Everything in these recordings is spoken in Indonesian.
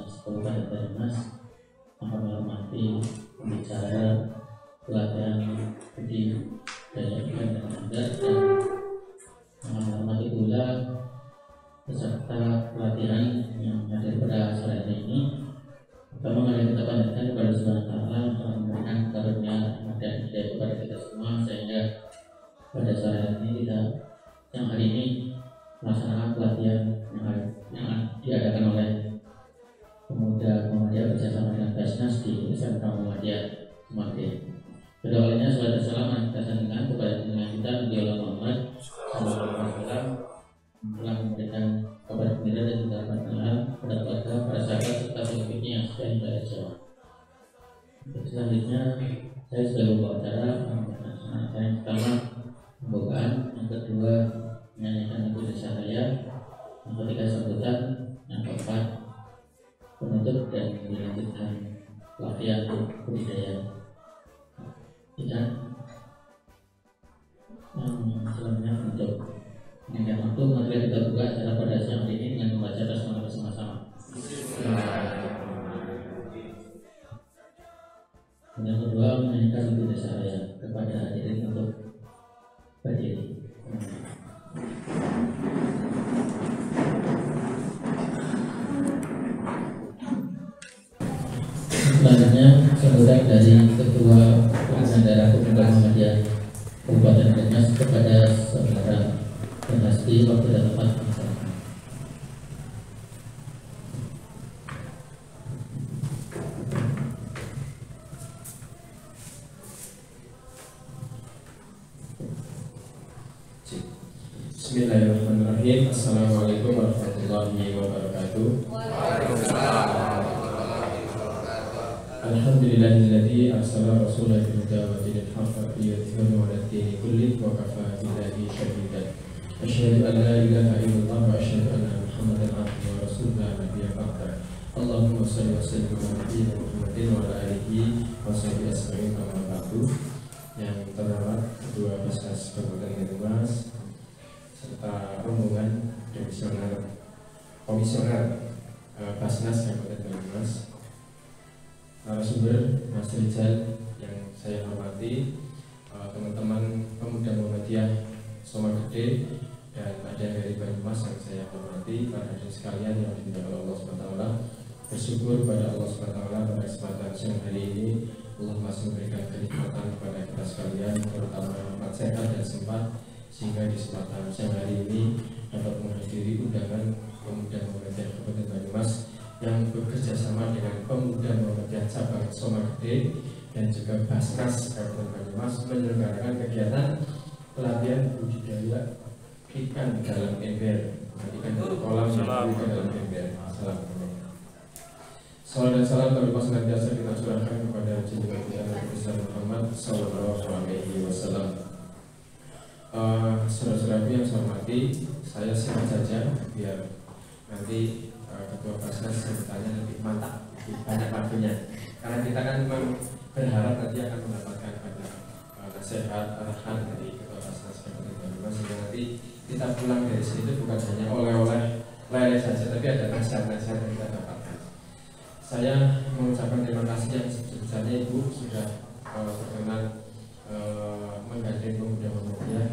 Basnas Kabupaten Banyumas akan menghormati pembicara pelatihan budidaya ikan dan agar dan menghormati pula peserta pelatihan yang hadir pada sore hari ini. Pertama kali kita panjatkan kepada Subhanahu wa Ta'ala yang telah memberikan karunia dan hidayah kepada kita semua sehingga pada sore hari ini melaksanakan pelatihan yang diadakan oleh Pemuda Muhammadiyah bersama dengan Basnas di SMK Muhammadiyah Semakin. Pada awalnya salat dan salam kita sandingkan kepada junjungan kita Nabi Muhammad SAW telah memberikan kabar gembira dan juga rahmat pada keluarga, para sahabat serta pengikutnya yang sudah hingga jauh. Selanjutnya saya sebagai pembawa acara yang pertama pembukaan, yang kedua menyanyikan lagu Desa Raya, yang ketiga sambutan, yang keempat penutup dan dilanjutkan pelatihan budidaya ikan. Selanjutnya untuk mengingat waktu, mari kita buka acara pada siang hari ini dengan membaca basmalah bersama-sama. Yang kedua menyanyikan lagu Desa Raya. Kepada hadirin untuk berdiri. Selanjutnya sambutan dari Ketua Penyelenggara Pemuda Muhammadiyah Kabupaten Banyumas kepada saudara Penasti waktu dan tempat. Bismillahirrahmanirrahim. Assalamualaikum warahmatullahi wabarakatuh. Alhamdulillahilladzi arsala rasulahu bil huda wa dinil haqq liyudhhirahu 'ala ad-dini kullih wa kafaa billahi shahidan. Asyhadu an la ilaha illallah wa asyhadu anna Muhammadan abduhu wa rasuluhu la nabiyya ba'da. Allahumma shalli wa sallim ala nabiyyina Muhammadin wa ala alihi wa sahbihi ajma'in amma ba'du. Yang terhormat Ketua Basnas Kabupaten Banyumas serta rombongan komisioner Basnas Kabupaten Banyumas, narasumber Mas Rizal yang saya hormati, teman-teman pemuda Muhammadiyah Soma Gede dan ada dari Banyumas yang saya hormati, para hadirin sekalian yang dimuliakan Allah SWT. Bersyukur pada Allah SWT pada kesempatan siang hari ini Allah masih memberikan kenikmatan kepada kita sekalian, terutama nikmat sehat dan sempat sehingga di kesempatan siang hari ini dapat menghadiri undangan pemuda Muhammadiyah Kabupaten Banyumas yang bekerja sama dengan pemuda Muhammadiyah cabang Soma Gede dan juga Basnas Kabupaten Banyumas menyelenggarakan kegiatan pelatihan budidaya ikan dalam ember, ikan kolam yang di dalam ember. Assalamualaikum. Salam dan salam terlepas senantiasa kita curahkan kepada junjungan kita Nabi besar Muhammad Sallallahu Alaihi Wasallam. Saudara-saudaraku yang saya hormati, saya singkat saja biar nanti Ketua Basnas bertanya lebih mantap, lebih banyak waktunya. Karena kita kan memang berharap nanti akan mendapatkan banyak nasihat, arahan dari Ketua Basnas Kabupaten Banyumas sehingga nanti kita pulang dari sini itu bukan hanya oleh-oleh lele saja, tapi ada nasihat-nasihat yang kita dapatkan. Saya mengucapkan terima kasih yang sebesar-besarnya Ibu sudah berkenan menggandeng pemuda Muhammadiyah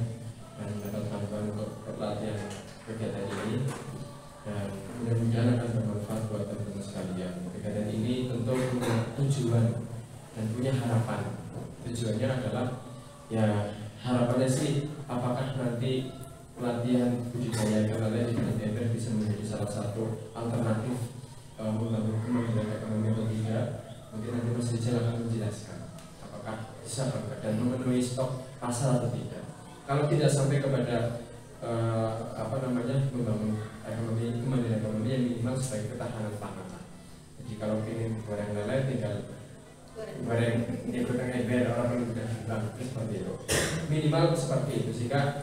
dan mendapat bantuan untuk pelatihan kegiatan ini. Dan mudah-mudahan akan bermanfaat buat teman-teman sekalian. Kegiatan ini tentu punya tujuan dan punya harapan. Tujuannya adalah ya harapannya sih apakah nanti pelatihan budidaya ikan lele di dalam ember bisa menjadi salah satu alternatif membangun kembang ekonomi atau tidak. Mungkin nanti Mas Rizal akan menjelaskan apakah bisa dan memenuhi stok pasar atau tidak. Kalau tidak sampai kepada membangun ekonomi, kemandirian ekonomi yang minimal sebagai ketahanan pangan. Jadi kalau ingin goreng lele tinggal goreng ikut ember, orang mudah bilang seperti itu. Minimal seperti itu sehingga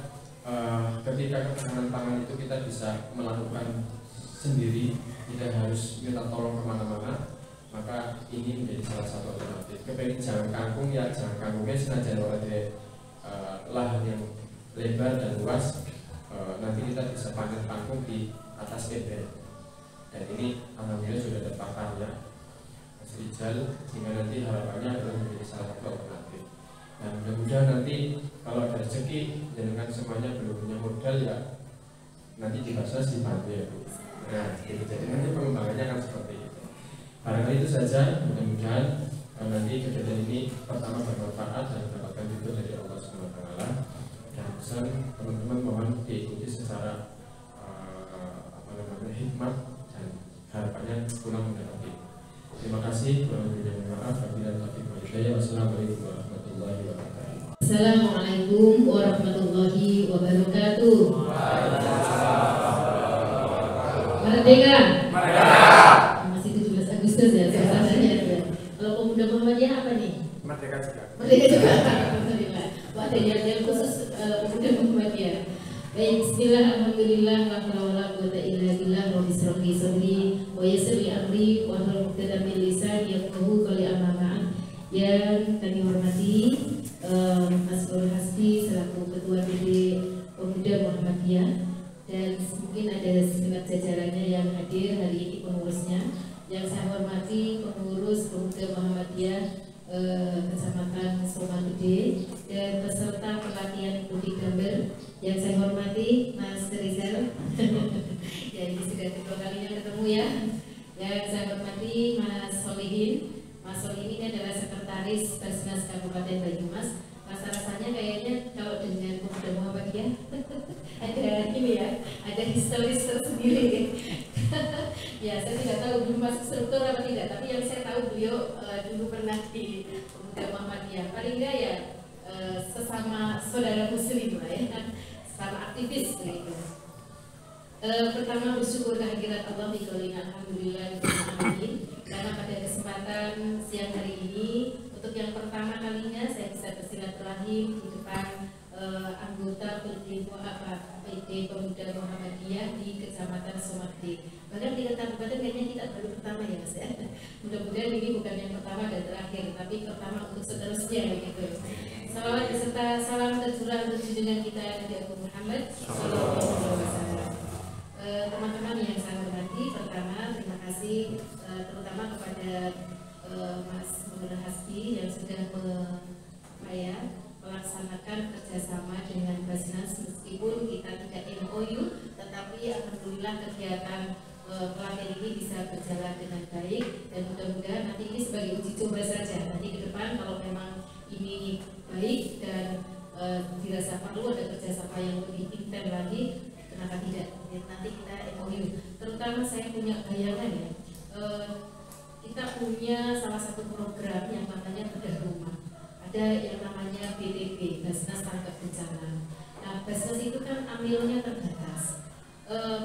ketika ketahanan pangan itu kita bisa melakukan sendiri, tidak harus minta tolong kemana-mana, maka ini menjadi salah satu alternatif. Kepengen jangan kangkung ya jangan kangkungnya senajan oleh lahan yang lebar dan luas, nanti kita bisa panen kangkung di atas ember Dan ini alhamdulillah sudah ada pakarnya Mas Rijal, sehingga nanti harapannya adalah menjadi salah satu alternatif. Dan mudah-mudahan nanti kalau ada rezeki, jangan semuanya belum punya modal ya, nanti di Basnas dibantu ya Bu. Nah, jadi nanti pengembangannya akan seperti itu. Barangkali itu saja, mudah-mudahan nanti kejadian ini pertama bermanfaat dan mendapatkan ridho dari Allah SWT. Dan pesan teman-teman mohon diikuti secara hikmat dan harapannya pulang mendapati. Terima kasih. Mohon maaf apabila taufiq wal hidayah. Wassalamualaikum warahmatullahi wabarakatuh. Assalamualaikum warahmatullahi wabarakatuh. Merdeka. Masih 17 Agustus ya suasananya. Kalau pemuda Muhammadiyah apa nih? Merdeka juga. Merdeka juga. Alhamdulillah. Wah, ada yang khusus pemuda Muhammadiyah. Baik, bismillah, alhamdulillah, la haula wala quwwata illa billah, rabbi shrah li sadri wa yassir li amri wa hlul 'uqdatam min lisani yafqahu qawli amma ba'd. Yang kami hormati Mas Nur Hasbi selaku Ketua BD Pemuda Muhammadiyah, dan mungkin ada segenap jajarannya yang hadir hari ini, pengurusnya. Yang saya hormati pengurus Pemuda Muhammadiyah Kecamatan Somagede dan peserta pelatihan Budi Gambar. Yang saya hormati Mas Rizal ya, ini sudah kedua kalinya ketemu ya. Yang saya hormati Mas Solihin. Mas Solihin ini adalah sekretaris Basnas Kabupaten Banyumas. Rasa-rasanya kayaknya kalau dengan Pemuda Muhammadiyah ada ini ya, ada historis tersendiri. Ya, saya tidak tahu belum masuk struktur apa tidak, tapi yang saya tahu beliau dulu pernah di Pemuda Muhammadiyah. Paling enggak ya sesama saudara muslim lah ya, sama aktivis gitu. Pertama bersyukur kehadirat Allah di kolina, alhamdulillah karena pada kesempatan siang hari ini untuk yang pertama kalinya saya bisa bersilaturahim di depan anggota PD Pemuda Muhammadiyah di Kecamatan Somagede. Bahkan di kabupaten kayaknya kita baru pertama ya Mas ya. Mudah-mudahan ini bukan yang pertama dan terakhir, tapi pertama untuk seterusnya begitu. Salawat beserta salam tercurah untuk junjungan kita Nabi Agung Muhammad sallallahu alaihi wasallam. Teman-teman yang saya hormati, pertama terima kasih terutama kepada Mas Nur Hasbi yang sudah melaksanakan kerjasama dengan Basnas, meskipun kita tidak MOU, tetapi alhamdulillah kegiatan pelatihan ini bisa berjalan dengan baik, dan mudah-mudahan nanti ini sebagai uji coba saja. Nanti ke depan kalau memang ini baik dan dirasa perlu ada kerjasama yang lebih intens lagi, kenapa tidak? Nanti kita MOU. Terutama saya punya bayangan ya, kita punya salah satu program yang namanya bedah rumah. Ada yang namanya BTB, Basnas Tanggap Bencana. Nah, Basnas itu kan amilnya terbatas,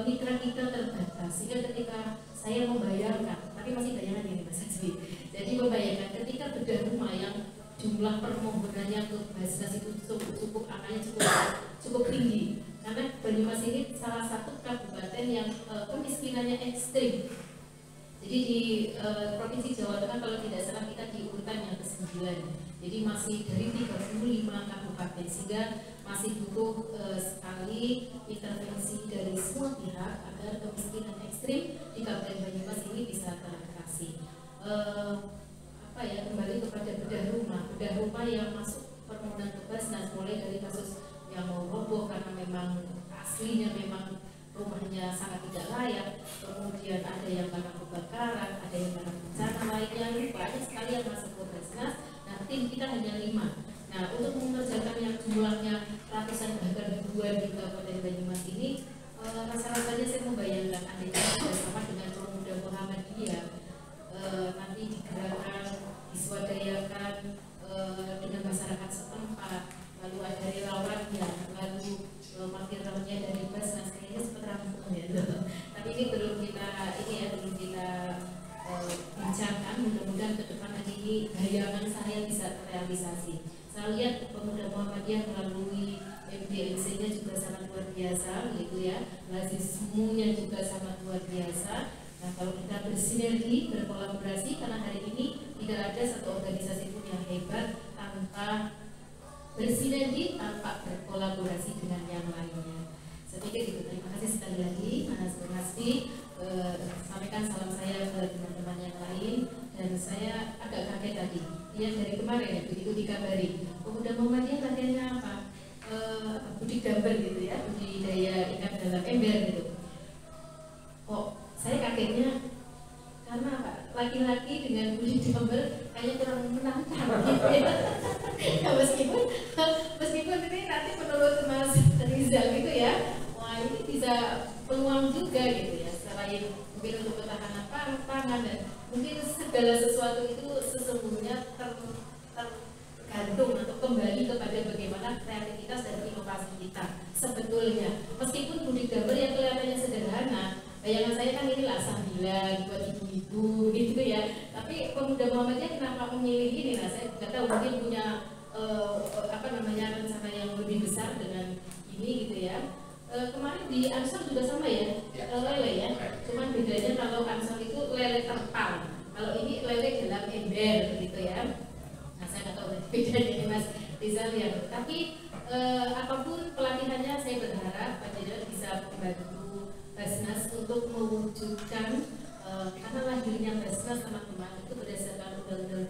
mitra kita terbatas, sehingga ketika saya membayangkan, tapi masih bayangan ini Mas Hasbi, jadi membayangkan ketika bedah rumah yang jumlah permohonannya ke Basnas itu cukup angkanya cukup tinggi, karena Banyumas ini salah satu kabupaten yang kemiskinannya ekstrim. Jadi di Provinsi Jawa Tengah kalau tidak salah kita di urutan yang ke-9. Jadi masih dari 35 kabupaten, sehingga masih butuh sekali intervensi dari semua pihak agar kemiskinan ekstrim di Kabupaten Banyumas ini bisa teratasi. Kembali kepada bedah rumah yang masuk permohonan ke Basnas, mulai dari kasus yang mau roboh karena memang aslinya memang rumahnya sangat tidak layak, kemudian ada yang karena kebakaran, ada yang karena bencana lainnya, banyak sekali yang masuk ke Basnas. Nah, tim kita hanya 5. Nah, untuk mengerjakan yang jumlahnya ratusan bahkan ribuan di Kabupaten Banyumas ini, rasa-rasanya saya membayangkan adanya bersama dengan Pemuda Muhammadiyah nanti digerakkan, diswadayakan dengan masyarakat setempat, lalu ada relawannya, lalu martirnya dari Basnas, kayaknya seperti rampung ya. Tapi ini belum kita bincangkan. Mudah-mudahan ke depan lagi ini bayangan saya bisa terrealisasi. Saya lihat Pemuda Muhammadiyah melalui MDNC-nya juga sangat luar biasa, gitu ya. Lazismunya juga sangat luar biasa. Nah, kalau kita bersinergi, berkolaborasi, karena hari ini tidak ada satu organisasi pun yang hebat tanpa bersinergi, tanpa berkolaborasi dengan yang lainnya. Saya pikir itu. Terima kasih sekali lagi Mas Nur Hasbi. sampaikan salam saya ke teman-teman yang lain. Dan saya agak kaget tadi, dia dari kemarin begitu dikabari pemuda Muhammadiyah latihannya apa, budik gambar gitu ya, budidaya ikan dalam ember gitu. Kok saya kagetnya karena apa? Laki-laki dengan budik gambar kayaknya kurang menantang gitu ya. Ya, meskipun ini nanti menurut Mas Rizal gitu ya, wah ini bisa peluang juga gitu ya, selain mungkin untuk ketahanan pangan dan mungkin segala sesuatu itu sesungguhnya tergantung atau kembali kepada bagaimana kreativitas dan inovasi kita sebetulnya. Meskipun budik gambar yang kelihatannya sederhana, bayangan saya kan inilah sambilan buat ibu-ibu gitu ya. Tapi pemuda Muhammadiyah kenapa memilih ini? Nah, saya nggak tahu, mungkin punya rencana yang lebih besar dengan ini gitu ya. Kemarin di Ansor juga sama ya, lele ya. Cuman bedanya kalau Ansor itu lele terpal, kalau ini lele dalam ember gitu ya. Nah, saya nggak tahu bedanya ini Mas Rizal ya. Tapi apapun pelatihannya, saya berharap Panjenengan bisa membantu Basnas untuk mewujudkan karena lahirnya Basnas teman-teman itu berdasarkan Undang-Undang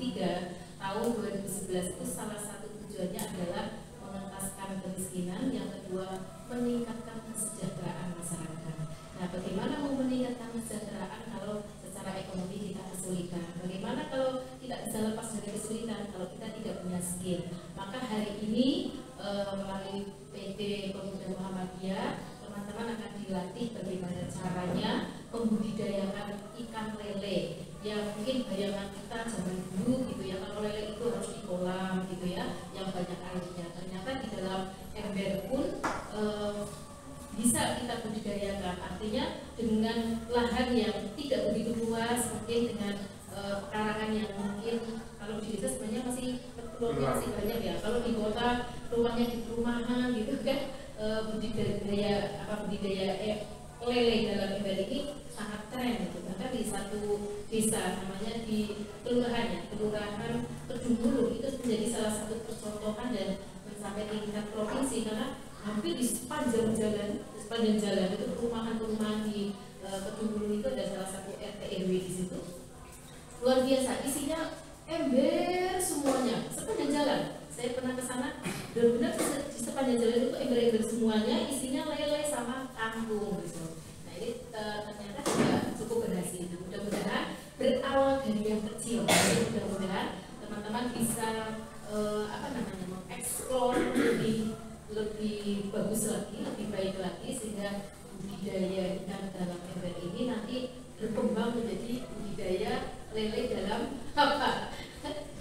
23 tahun 2011 itu salah satu tujuannya adalah mengentaskan kemiskinan, yang kedua meningkatkan kesejahteraan masyarakat. Nah, bagaimana mau meningkatkan kesejahteraan kalau secara ekonomi kita kesulitan? Bagaimana kalau tidak bisa lepas dari kesulitan kalau kita tidak punya skill? Maka hari ini melalui PT Pemuda Muhammadiyah, teman-teman akan dilatih bagaimana caranya membudidayakan ikan lele. Ya mungkin bayangan kita zaman dulu gitu ya, kalau lele itu harus di kolam gitu ya, yang banyak airnya. Ternyata di dalam ember pun bisa kita budidayakan. Artinya dengan lahan yang tidak begitu luas, mungkin dengan pekarangan yang mungkin kalau di desa sebenarnya masih peluangnya masih banyak ya. Kalau di kota rumahnya di perumahan gitu kan, budidaya lele dalam ember ini sangat tren gitu. Bahkan di satu desa namanya di kelurahan Kedung Mulung itu menjadi salah satu percontohan dan sampai tingkat provinsi, karena hampir di sepanjang jalan itu perumahan di Kedung Mulung itu ada salah satu RT RW di situ. Luar biasa, isinya ember semuanya sepanjang jalan. Saya pernah ke sana, benar-benar di sepanjang jalan itu ember-ember semuanya, isinya lele sama kangkung gitu. Nah ini ternyata juga cukup berhasil. Mudah-mudahan berawal dari yang kecil. Mudah-mudahan teman-teman bisa mengeksplor lebih bagus lagi, lebih baik lagi, sehingga budidaya ikan dalam ember ini nanti berkembang menjadi budidaya lele dalam dalam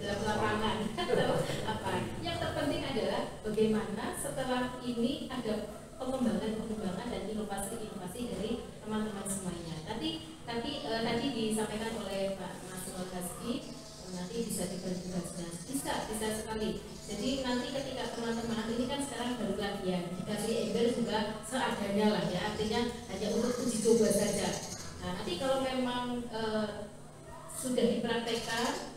lapangan atau apa. Yang terpenting adalah bagaimana setelah ini ada pengembangan dan inovasi dari teman-teman semuanya. Tadi disampaikan oleh Pak Mas Kasbi, nanti bisa dibantu bisa sekali. Jadi nanti ketika teman-teman ini kan sekarang baru latihan, dikasih ember juga seadanya lah ya, artinya hanya untuk uji coba saja. Nah nanti kalau memang sudah dipraktekkan,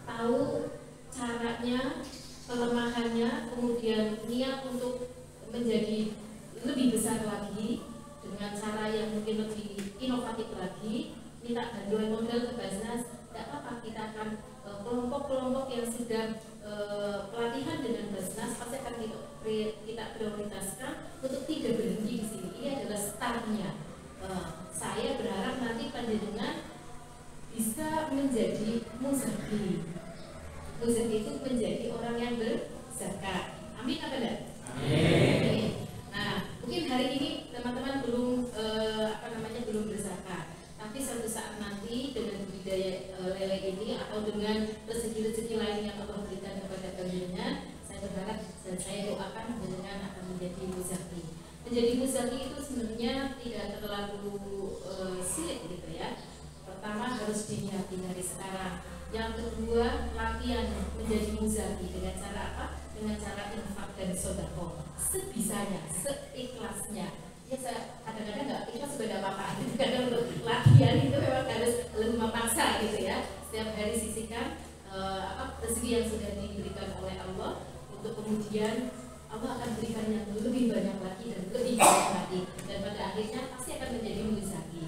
tahu caranya, kelemahannya, kemudian niat untuk menjadi lebih besar lagi dengan cara yang mungkin lebih inovatif lagi, minta bantuan modal ke Basnas, tidak apa-apa, kita akan kelompok-kelompok yang sudah pelatihan dengan Basnas pasti akan kita prioritaskan untuk tidak berhenti di sini. Ini adalah startnya. Saya berharap nanti Panjenengan bisa menjadi muzaki. Muzaki itu menjadi orang yang berzakat. Amin apa enggak? Amin. Nah, mungkin hari ini teman-teman belum belum berzakat. Tapi suatu saat nanti dengan budidaya lele ini atau dengan rezeki-rezeki lain yang Allah berikan kepada Panjenengan, saya berharap dan saya doakan Panjenengan akan menjadi muzaki. Menjadi muzaki itu sebenarnya tidak terlalu sulit gitu ya. Pertama harus diniati dari sekarang. Yang kedua, latihan menjadi muzaki dengan cara apa? Dengan cara infak dan sedekah sebisanya, seikhlasnya. Ya saya kadang-kadang nggak ikhlas beda apa-apa. Kadang untuk latihan itu memang harus lebih memaksa gitu ya. Setiap hari sisihkan rezeki yang sudah diberikan oleh Allah, untuk kemudian Allah akan berikan yang lebih banyak lagi dan lebih banyak lagi, dan pada akhirnya pasti akan menjadi muzaki.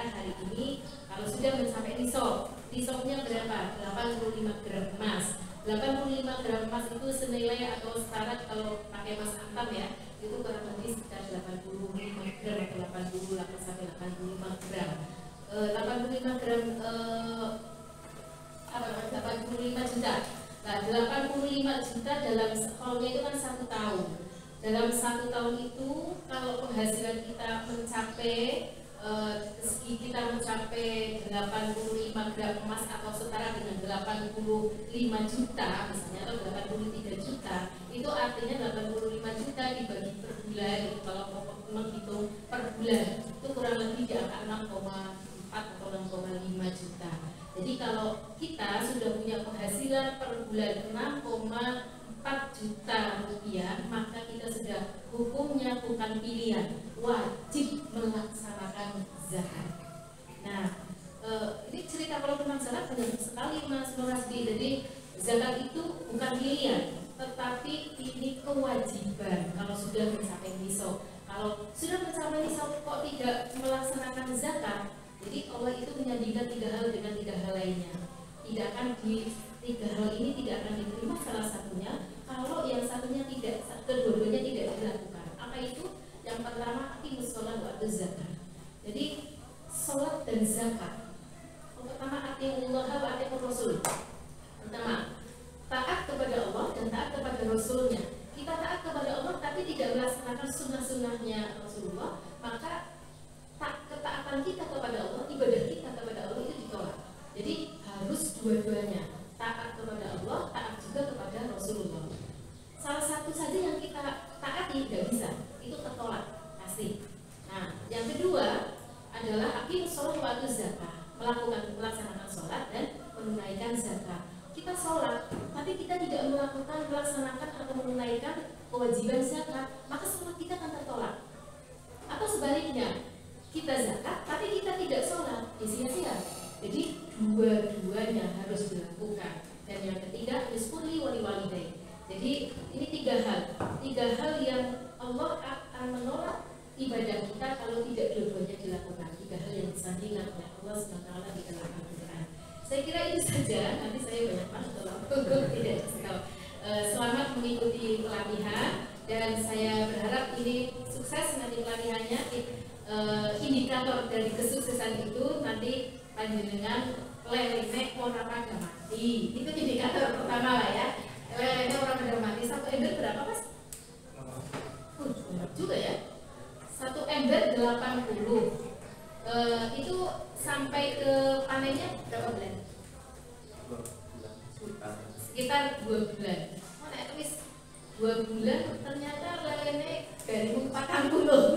kira-kira hari ini kalau sudah mencapai nisabnya berapa? 85 gram emas. 85 gram emas itu senilai atau setara kalau pakai emas antam ya, itu kurang lebih sekitar 85 gram atau 80 sampai 85 gram. 85 gram 85 juta. Nah, 85 juta dalam sekolahnya itu kan 1 tahun. Dalam 1 tahun itu kalau penghasilan kita mencapai kita mencapai 85 gram emas atau setara dengan 85 juta misalnya, atau 83 juta, itu artinya 85 juta dibagi per bulan, kalau menghitung per bulan itu kurang lebih di angka 6,4 atau 6,5 juta. Jadi kalau kita sudah punya penghasilan per bulan 6,4 juta rupiah, maka kita sudah hukumnya bukan pilihan, wajib melaksanakan zakat. Nah, ini cerita kalau tentang zakat banyak sekali Mas Nurasdi. Jadi zakat itu bukan pilihan, tetapi ini kewajiban kalau sudah mencapai nisab. Kalau sudah mencapai nisab kok tidak melaksanakan zakat, jadi Allah itu menyandingkan 3 hal dengan 3 hal lainnya. Tidak akan 3 hal ini tidak akan diterima salah satunya kalau yang satunya tidak, kedua-duanya tidak dilakukan. Apa itu? Yang pertama, aqimus shalah wa atuz zakat. Jadi salat dan zakat. Yang pertama, atiullah wa atiur rasul. Pertama, taat kepada Allah dan taat kepada Rasulnya. Kita taat kepada Allah tapi tidak melaksanakan sunnah-sunnahnya Rasulullah, maka ketaatan kita kepada Allah, ibadah kita kepada Allah itu ditolak. Jadi harus dua-duanya, taat kepada Allah, taat juga kepada Rasulullah. Salah satu saja yang kita taati tidak bisa, itu tertolak pasti. Nah, yang kedua adalah aqimus shalah wa atuz zakat, melaksanakan sholat dan menunaikan zakat. Kita sholat, tapi kita tidak melaksanakan atau menunaikan kewajiban zakat, maka sholat kita akan tertolak. Atau sebaliknya, kita zakat, tapi kita tidak sholat, sia-sia. Jadi dua-duanya harus dilakukan. Dan yang ketiga, rizquli wali walidain. Jadi ini 3 hal yang Allah akan menolak ibadah kita kalau tidak dua-duanya dilakukan. 3 hal yang disandingkan oleh Allah SWT di dalam Al-Quran. Saya kira itu saja. Nanti saya banyak banget kalau tidak tahu. Selamat mengikuti pelatihan dan saya berharap ini sukses nanti pelatihannya. Indikator dari kesuksesan itu nanti panjenengan lelene ora pada mati. Itu indikator pertama lah ya. Lelene ora pada mati. 1 ember berapa Mas? Banyak juga ya. 1 ember 80. Itu sampai ke panennya berapa bulan? Sekitar 2 bulan. Oh, nek wis 2 bulan ternyata lelene dari 40.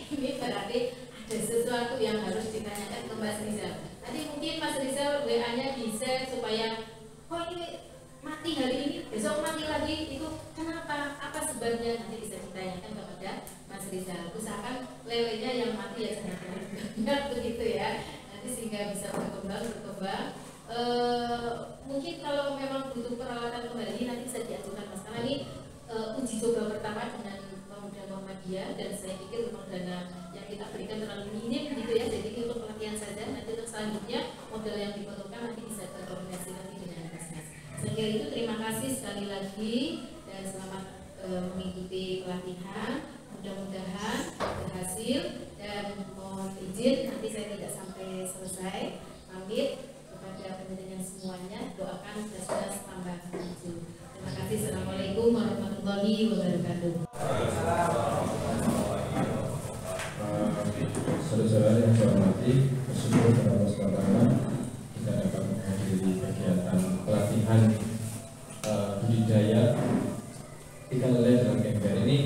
Ini berarti ada sesuatu yang harus ditanyakan ke Mas Rizal. Nanti mungkin Mas Rizal WA-nya bisa supaya kok ini mati hari ini, besok mati lagi, itu kenapa? Apa sebabnya? Nanti bisa ditanyakan kepada Mas Rizal. Usahakan lelenya yang mati ya jangan banyak begitu ya. Nanti sehingga bisa berkembang. Mungkin kalau memang butuh perawatan kembali nanti bisa diajukan Mas, karena ini uji coba pertama dengan Pemuda Muhammadiyah dan saya pikir memang dana yang kita berikan terlalu minim gitu ya, jadi untuk pelatihan saja. Nanti untuk selanjutnya modal yang dibutuhkan nanti bisa berkoordinasi lagi dengan Basnas. Saya kira itu, terima kasih sekali lagi dan selamat mengikuti pelatihan. Mudah-mudahan berhasil dan mohon izin nanti saya tidak sampai selesai. Pamit kepada pendengar semuanya, doakan Basnas tambah maju. Terima kasih. Assalamualaikum warahmatullahi wabarakatuh. Saudara-saudara yang saya hormati, bersyukur kepada Allah SWT kita dapat menghadiri kegiatan pelatihan budidaya ikan lele dalam ember. Ini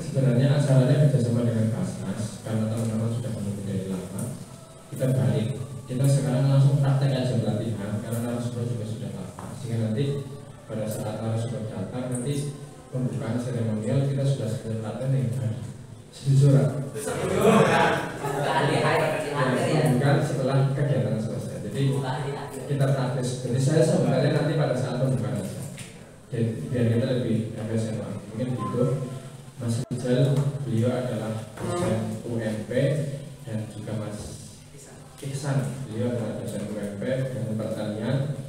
sebenarnya acaranya kerjasama dengan Basnas, karena teman-teman sudah menunggu dari lama. Kita balik, kita sekarang langsung praktek aja pelatihan karena narasumber juga sudah lama, sehingga nanti pada saat narasumber datang nanti pembukaan seremonial kita sudah selesai pelatihan yang baru. Setuju kan? Bukan setelah kegiatan selesai. Jadi kita praktis. Jadi saya sebenarnya nanti pada saat pembukaan aja. Dan biar kita lebih efisien. Mungkin gitu. Mas Rizal, beliau adalah dosen UNP dan juga Mas Ihsan, beliau adalah dosen UMP dan pertanian.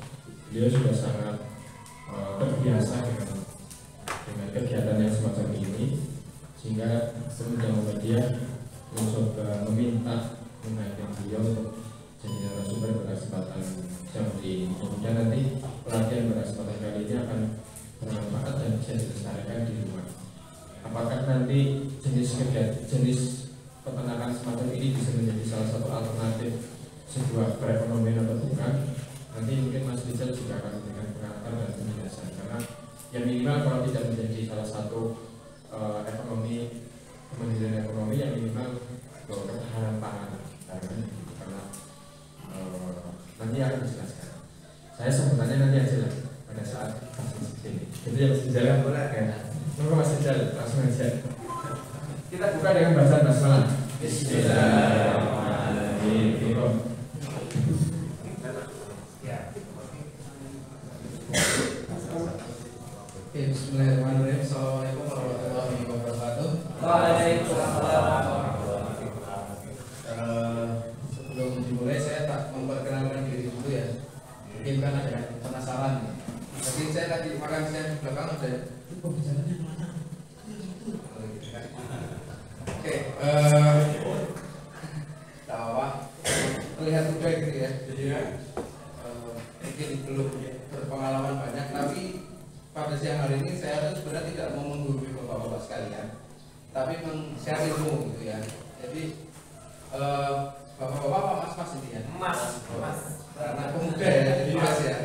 Beliau sudah sangat terbiasa dengan kegiatan yang semacam ini, sehingga semenjak Muhammadiyah mencoba meminta mengajak beliau untuk jadi narasumber pada kesempatan jam ini. Kemudian nanti pelatihan pada kesempatan kali ini akan bermanfaat dan bisa dilestarikan di rumah. Apakah nanti jenis peternakan semacam ini bisa menjadi salah satu alternatif sebuah perekonomian atau bukan? Nanti mungkin Mas Rizal juga akan memberikan pengantar dan penjelasan, karena yang minimal kalau tidak menjadi salah satu ekonomi, kemandirian ekonomi, yang minimal ketahanan pangan, karena nanti akan dijelaskan. Saya sebenarnya nanti aja lah pada saat ini. Jadi yang Mas Rizal boleh ya. Monggo Mas Rizal langsung aja. Kita buka dengan bacaan basmalah. Bismillahirrahmanirrahim. Bismillahirrahmanirrahim. Assalamualaikum warahmatullahi wabarakatuh. Waalaikumsalam. Sebelum dimulai saya tak memperkenalkan diri dulu ya. Mungkin kan ada yang penasaran. Jadi saya lagi makan siang di belakang ada. Pembicaranya mana? Oke, tak apa. Terlihat muda gitu ya. Jadi mungkin belum berpengalaman banyak, tapi pada siang hari ini saya tuh sebenarnya tidak mau menggurui bapak-bapak sekalian, tapi men-share ilmu gitu ya. Jadi bapak-bapak mas-mas ini ya. Mas. Karena pemuda ya, jadi mas ya.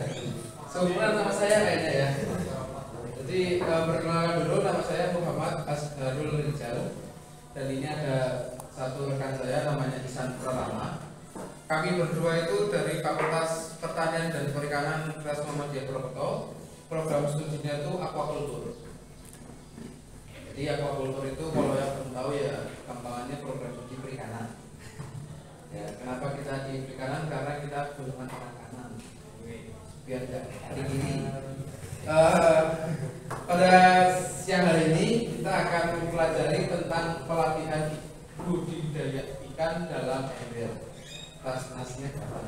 Seumuran nama saya kayaknya ya. Jadi perkenalkan dulu, nama saya Muhammad Asharul Rizal. Dan ini ada satu rekan saya namanya Ihsan Pratama. Kami berdua itu dari Fakultas Pertanian dan Perikanan Universitas Muhammadiyah Purwokerto. Program studinya itu aquaculture. Jadi aquaculture itu kalau yang belum tahu ya, gampangannya program studi perikanan. Ya, kenapa kita di perikanan? Karena kita golongan kanan. Biar tidak tinggi. Pada siang hari ini kita akan mempelajari tentang pelatihan budidaya ikan dalam ember. Tas-nasnya kapan?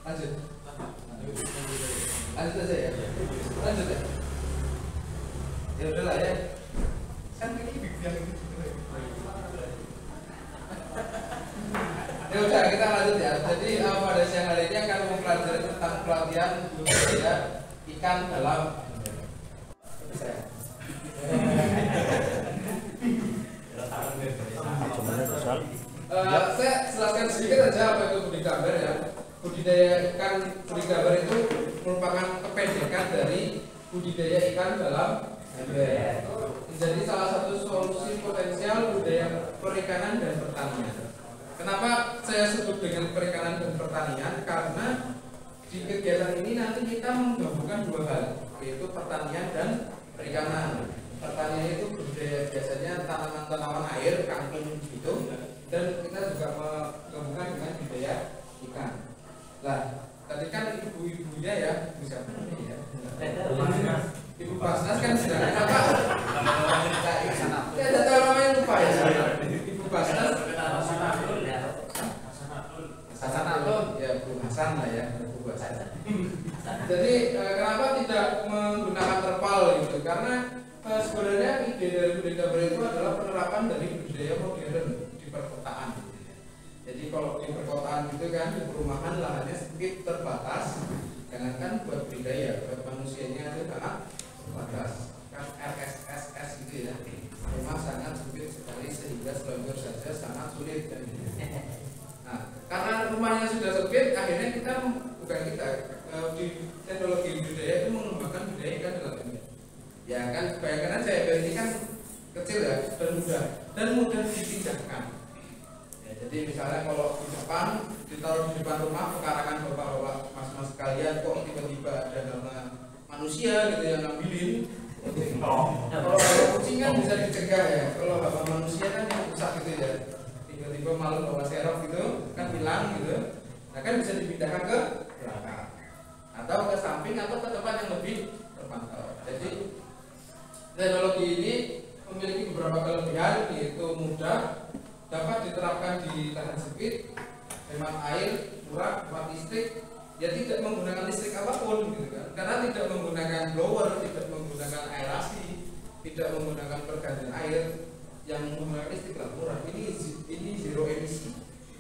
Lanjut aja ya. Lanjut ya. Ya udahlah ya. Kan ini bibian ini. Ya udah kita lanjut ya. Jadi pada siang hari ini akan mempelajari tentang pelatihan budidaya ikan dalam ember. Saya jelaskan sedikit aja apa itu budidaya ya. Budidaya ikan budidaya itu merupakan kependekan dari budidaya ikan dalam ember. Menjadi salah satu solusi potensial budaya perikanan dan pertanian. Kenapa saya sebut dengan perikanan dan pertanian? Karena di kegiatan ini nanti kita menggabungkan dua hal, yaitu pertanian dan perikanan. Pertanian itu budidaya biasanya tanaman-tanaman air, kangkung gitu, dan kita juga menggabungkan dengan budidaya ikan. Nah, tadi kan ibu-ibunya ya, bisa ini ya. Ibu Basnas kan sudah apa? Tidak tahu namanya lupa ya. Ibu Basnas. Hasan Atun, ya Bu Hasan lah ya, Bu Hasan. Jadi kenapa tidak menggunakan terpal gitu? Karena sebenarnya ide dari budidaya itu adalah penerapan dari budidaya modern di perkotaan. Jadi kalau di perkotaan gitu kan, di perumahan lahannya sedikit terbatas. Jangankan buat budidaya, buat manusianya itu sangat terbatas. Kan RSSS gitu ya. Rumah sangat sempit sekali sehingga selonjor saja sangat sulit kan. Nah, karena rumahnya sudah sempit, akhirnya kita di teknologi budidaya itu mengembangkan budidaya ikan dalam ember. Ya kan, bayangkan aja ember ini kan kecil ya dan mudah dipindahkan. Ya, jadi misalnya kalau di depan ditaruh di depan rumah, pekarangan bapak-bapak mas-mas sekalian, kok tiba-tiba ada nama manusia gitu yang ngambilin. Kalau kucing kan bisa dicegah ya, kalau bapak manusia kan yang rusak gitu ya. Tiba-tiba malu bawa serok gitu kan hilang gitu, nah kan bisa dipindahkan ke belakang atau ke samping atau ke tempat yang lebih terpantau. Jadi teknologi ini memiliki beberapa kelebihan, yaitu mudah, dapat diterapkan di lahan sempit, hemat air, murah, hemat listrik, ya tidak menggunakan listrik apapun gitu kan, karena tidak menggunakan blower, tidak menggunakan aerasi, tidak menggunakan pergantian air, yang menggunakan listrik lah murah. Ini zero emisi.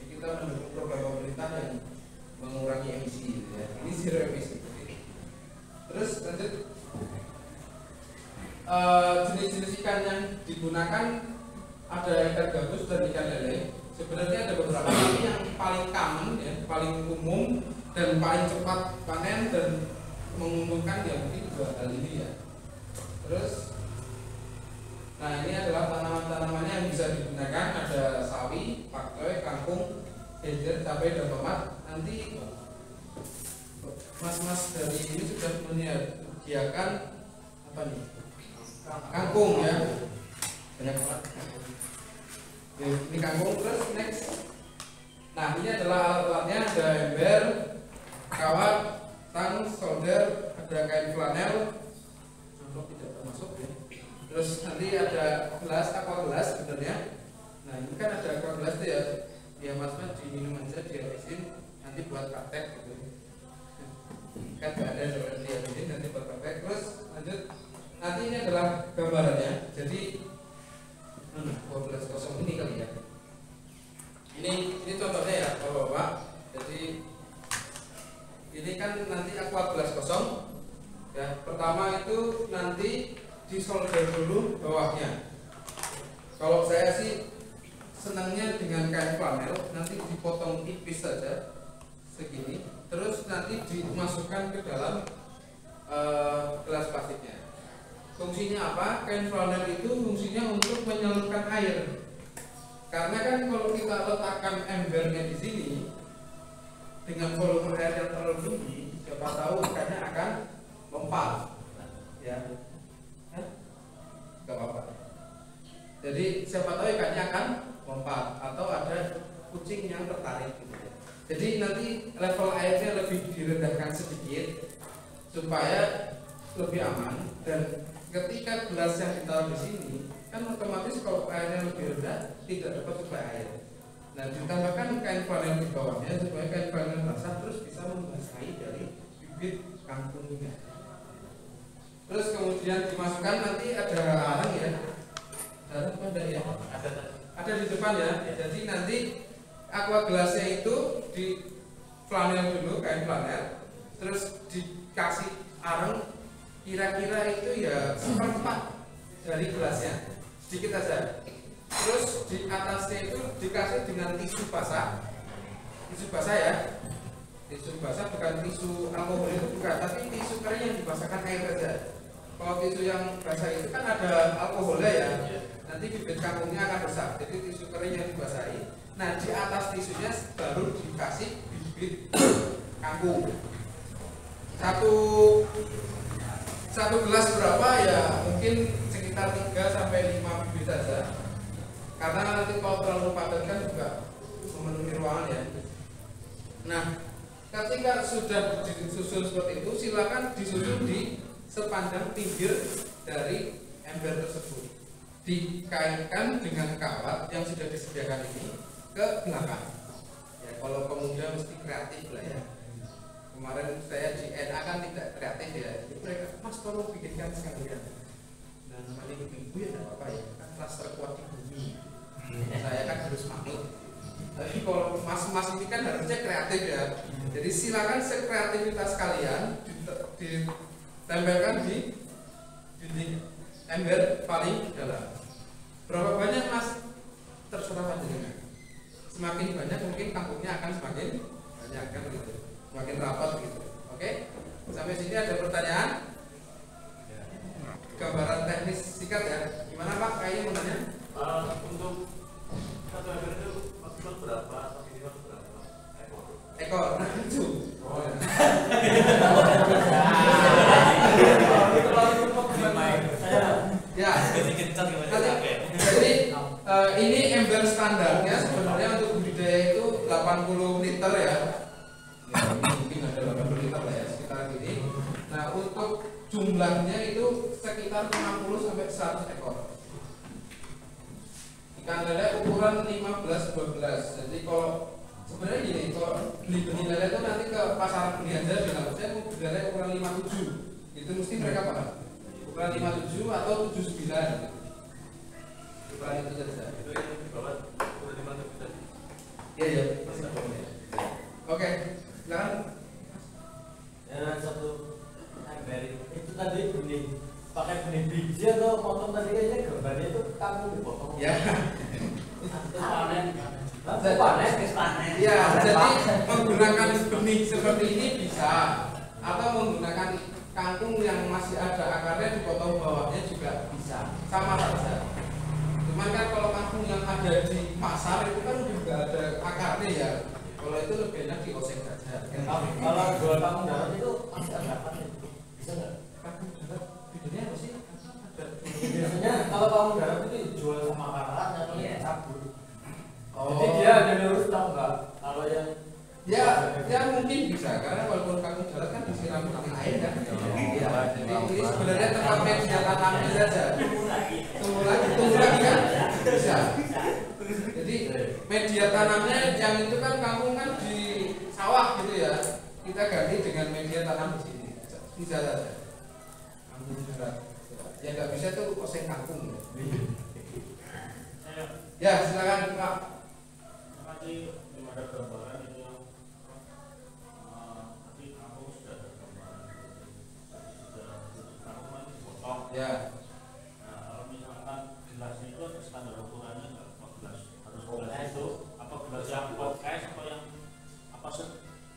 Kita mendukung program pemerintah yang mengurangi emisi gitu ya. Ini zero emisi. Terus lanjut, jenis-jenis ikan yang digunakan ada ikan gabus dan ikan lele. Sebenarnya ada beberapa, tapi yang paling common ya, paling umum dan paling cepat panen dan menguntungkan ya mungkin dua hal ini ya. Terus, nah ini adalah tanaman-tanamannya yang bisa digunakan, ada sawi, pakcoy, kangkung, genjer, cabai dan tomat. Nanti mas-mas dari ini sudah menyediakan apa nih? Kangkung ya, banyak banget. Ini kangkung. Terus next, nah ini adalah alat-alatnya, ada ember, kawat, tang, solder, ada kain flanel, tidak termasuk ya. Terus nanti ada gelas, aqua gelas sebenarnya. Nah ini kan ada aqua gelas tuh ya mas-mas diminum aja, dihabisin nanti buat praktek gitu. Kan gak ada sebenarnya dihabisin nanti buat praktek. Terus lanjut, nanti ini adalah gambarannya. Jadi 12.0 ini kali ya. Ini contohnya ya bapak-bapak. Jadi ini kan nanti aqua gelas kosong. Ya, pertama itu nanti disolder dulu bawahnya. Kalau saya sih senangnya dengan kain flanel, nanti dipotong tipis saja segini, terus nanti dimasukkan ke dalam gelas plastiknya. Fungsinya apa? Kain flanel itu fungsinya untuk menyalurkan air. Karena kan kalau kita letakkan embernya di sini dengan volume air yang terlalu tinggi, siapa tahu ikannya akan lompat, ya. Gak apa-apa. Jadi siapa tahu ikannya akan lompat atau ada kucing yang tertarik gitu ya. Jadi nanti level airnya lebih direndahkan sedikit supaya lebih aman, dan ketika gelas yang ditaruh di sini kan otomatis kalau airnya lebih rendah tidak dapat suplai air. Nah ditambahkan kain flanel di bawahnya supaya kain flanel basah terus bisa membasahi dari bibit kangkungnya. Terus kemudian dimasukkan, nanti ada arang ya. Arang ada ya? Ada di depan ya. Jadi nanti aqua gelasnya itu di flanel dulu, kain flanel, terus dikasih arang kira-kira itu ya seperempat dari gelasnya, sedikit aja. Terus di atasnya itu dikasih dengan tisu basah ya, tisu basah, bukan tisu alkohol itu bukan, tapi tisu kering yang dibasahkan air saja. Kalau tisu yang basah itu kan ada alkoholnya ya, nanti bibit kangkungnya akan rusak. Jadi tisu kering yang dibasahi. Nah di atas tisunya baru dikasih bibit kangkung. Satu gelas berapa ya? Mungkin sekitar 3-5 bibit saja. Karena nanti kalau terlalu padat kan juga memenuhi ruangan ya. Nah, ketika sudah disusun seperti itu, silakan disusun di sepanjang pinggir dari ember tersebut. Dikaitkan dengan kawat yang sudah disediakan ini ke belakang. Ya, kalau pemuda mesti kreatif lah ya. Kemarin saya di NA kan tidak kreatif ya. Mereka, Mas tolong bikinkan sekalian. Nah, namanya ibu ya tidak apa-apa ya. Kan kelas terkuat di bumi. Saya kan harus makhluk. Tapi kalau mas-mas ini kan harusnya kreatif ya. Jadi silakan sekreativitas kalian ditempelkan di dinding ember paling dalam. Berapa banyak mas? Terserah panjenengan. Semakin banyak mungkin kangkungnya akan semakin banyak kan gitu. Semakin rapat gitu. Oke? Sampai sini ada pertanyaan? Gambaran teknis singkat ya. Gimana Pak? Kayaknya mau nanya? Untuk satu ember itu maksimal berapa atau minimal berapa ekor? Nah itu. Oh, ya. Ya. Jadi ini ember standarnya sebenarnya untuk budidaya itu 80 liter ya. Ya mungkin ada 80 liter lah ya sekitar gini. Nah untuk jumlahnya itu sekitar 50 sampai 100 ekor. ikan lele ukuran 15-12. Jadi kalau sebenarnya gini, kalau beli benih lele itu nanti ke pasar beli aja bilang saya mau beli lele ukuran 57. Itu mesti mereka paham. Ukuran 57 atau 79. Ukuran itu saja. Itu yang di bawah ukuran 57 tadi. Iya. Oke, silakan. Ya satu dari itu tadi benih pakai benih biji atau potong tadi kayaknya gambarnya itu kamu dipotong. Ya. Itu panen. Panen. Ya, jadi menggunakan benih seperti ini bisa, atau menggunakan kangkung yang masih ada akarnya dipotong bawahnya juga bisa, sama saja. Cuman kan kalau kangkung yang ada di pasar itu kan juga ada akarnya ya. Kalau itu lebih enak dioseng saja. Kalau jual kamu darat itu masih ada apa nih? Bisa nggak? Kangkung darat bedanya apa sih? Ada. Biasanya kalau kamu darat itu jual sama akarnya atau cabut. Oh. Jadi dia ada lurus tau nggak? Kalau yang ya mungkin bisa karena walaupun kangkung darat kan disiram dengan air kan. Iya. Jadi ini sebenarnya tempat media tanamnya saja. Tunggu lagi kan? Bisa. Jadi media tanamnya yang itu kan kangkung kan di sawah gitu ya. Kita ganti dengan media tanam di sini. Bisa saja. Kangkung darat. Ya nggak bisa tuh oseng kangkung. Ya silakan Pak. Tadi belum ada gambaran itu yang tadi kampung sudah ada gambaran sudah kampung kan dipotong. Ya. Nah kalau misalkan gelasnya itu ada standar ukurannya nggak? Gelas harus gelas itu apa gelas yang podcast atau yang apa sih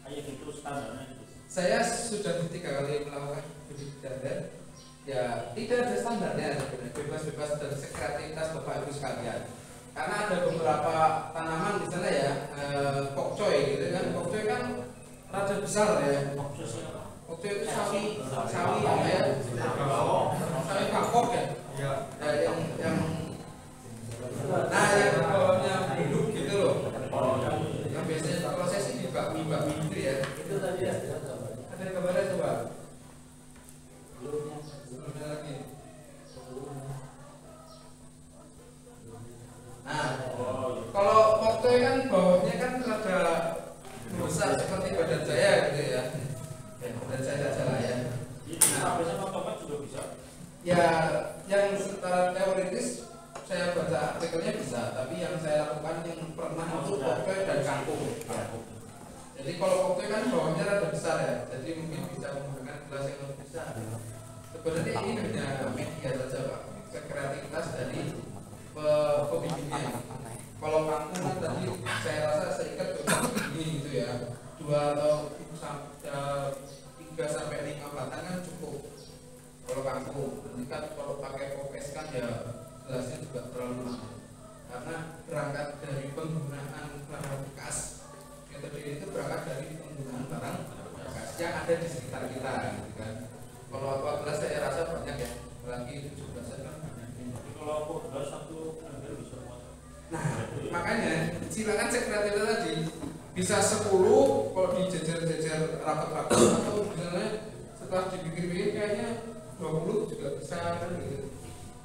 kayak gitu standarnya gitu? Saya sudah 3 kali melakukan budidaya. Ya tidak ada standarnya sebenarnya, bebas-bebas dari kreativitas Bapak Ibu sekalian. Karena ada beberapa tanaman misalnya ya pokcoy gitu kan, pokcoy kan rada besar ya. Pokcoy itu sawi apa ya? Sawi bangkok ya. Ya yang nah yang bawahnya duduk gitu loh. Yang biasanya prosesnya di bakmi itu ya. itu tadi ada gambarnya. Ada gambarnya coba. Belum ada lagi. Nah, kalau poktoy kan bawahnya kan rada besar seperti badan saya gitu ya. Badan saya saja lah ya. Biasanya potong juga bisa. Ya, yang secara teoritis saya baca artikelnya bisa, tapi yang saya lakukan yang pernah itu poktoy dan kangkung. Jadi kalau poktoy kan bawahnya rada besar ya, jadi mungkin bisa menggunakan gelas yang lebih besar. Sebenarnya ini hanya media saja Pak, kreativitas dari pembibitnya. Kalau kangkung kan tadi saya rasa seikat ini gitu ya, 2 atau 3 sampai 5 batang kan cukup. Kalau kangkung, nanti kan kalau pakai pokes kan ya gelasnya juga terlalu mahal. Karena berangkat dari penggunaan barang bekas, metode itu berangkat dari penggunaan barang bekas yang ada di sekitar kita, gitu kan. Kalau apa gelas saya rasa banyak ya, apalagi 17 kan banyak. Kalau aku gelas satu ambil bisa muat. Nah, makanya silakan cek kreatif tadi bisa 10 kalau dijejer-jejer rapat-rapat atau misalnya setelah dipikir-pikir kayaknya 20 juga bisa kan gitu.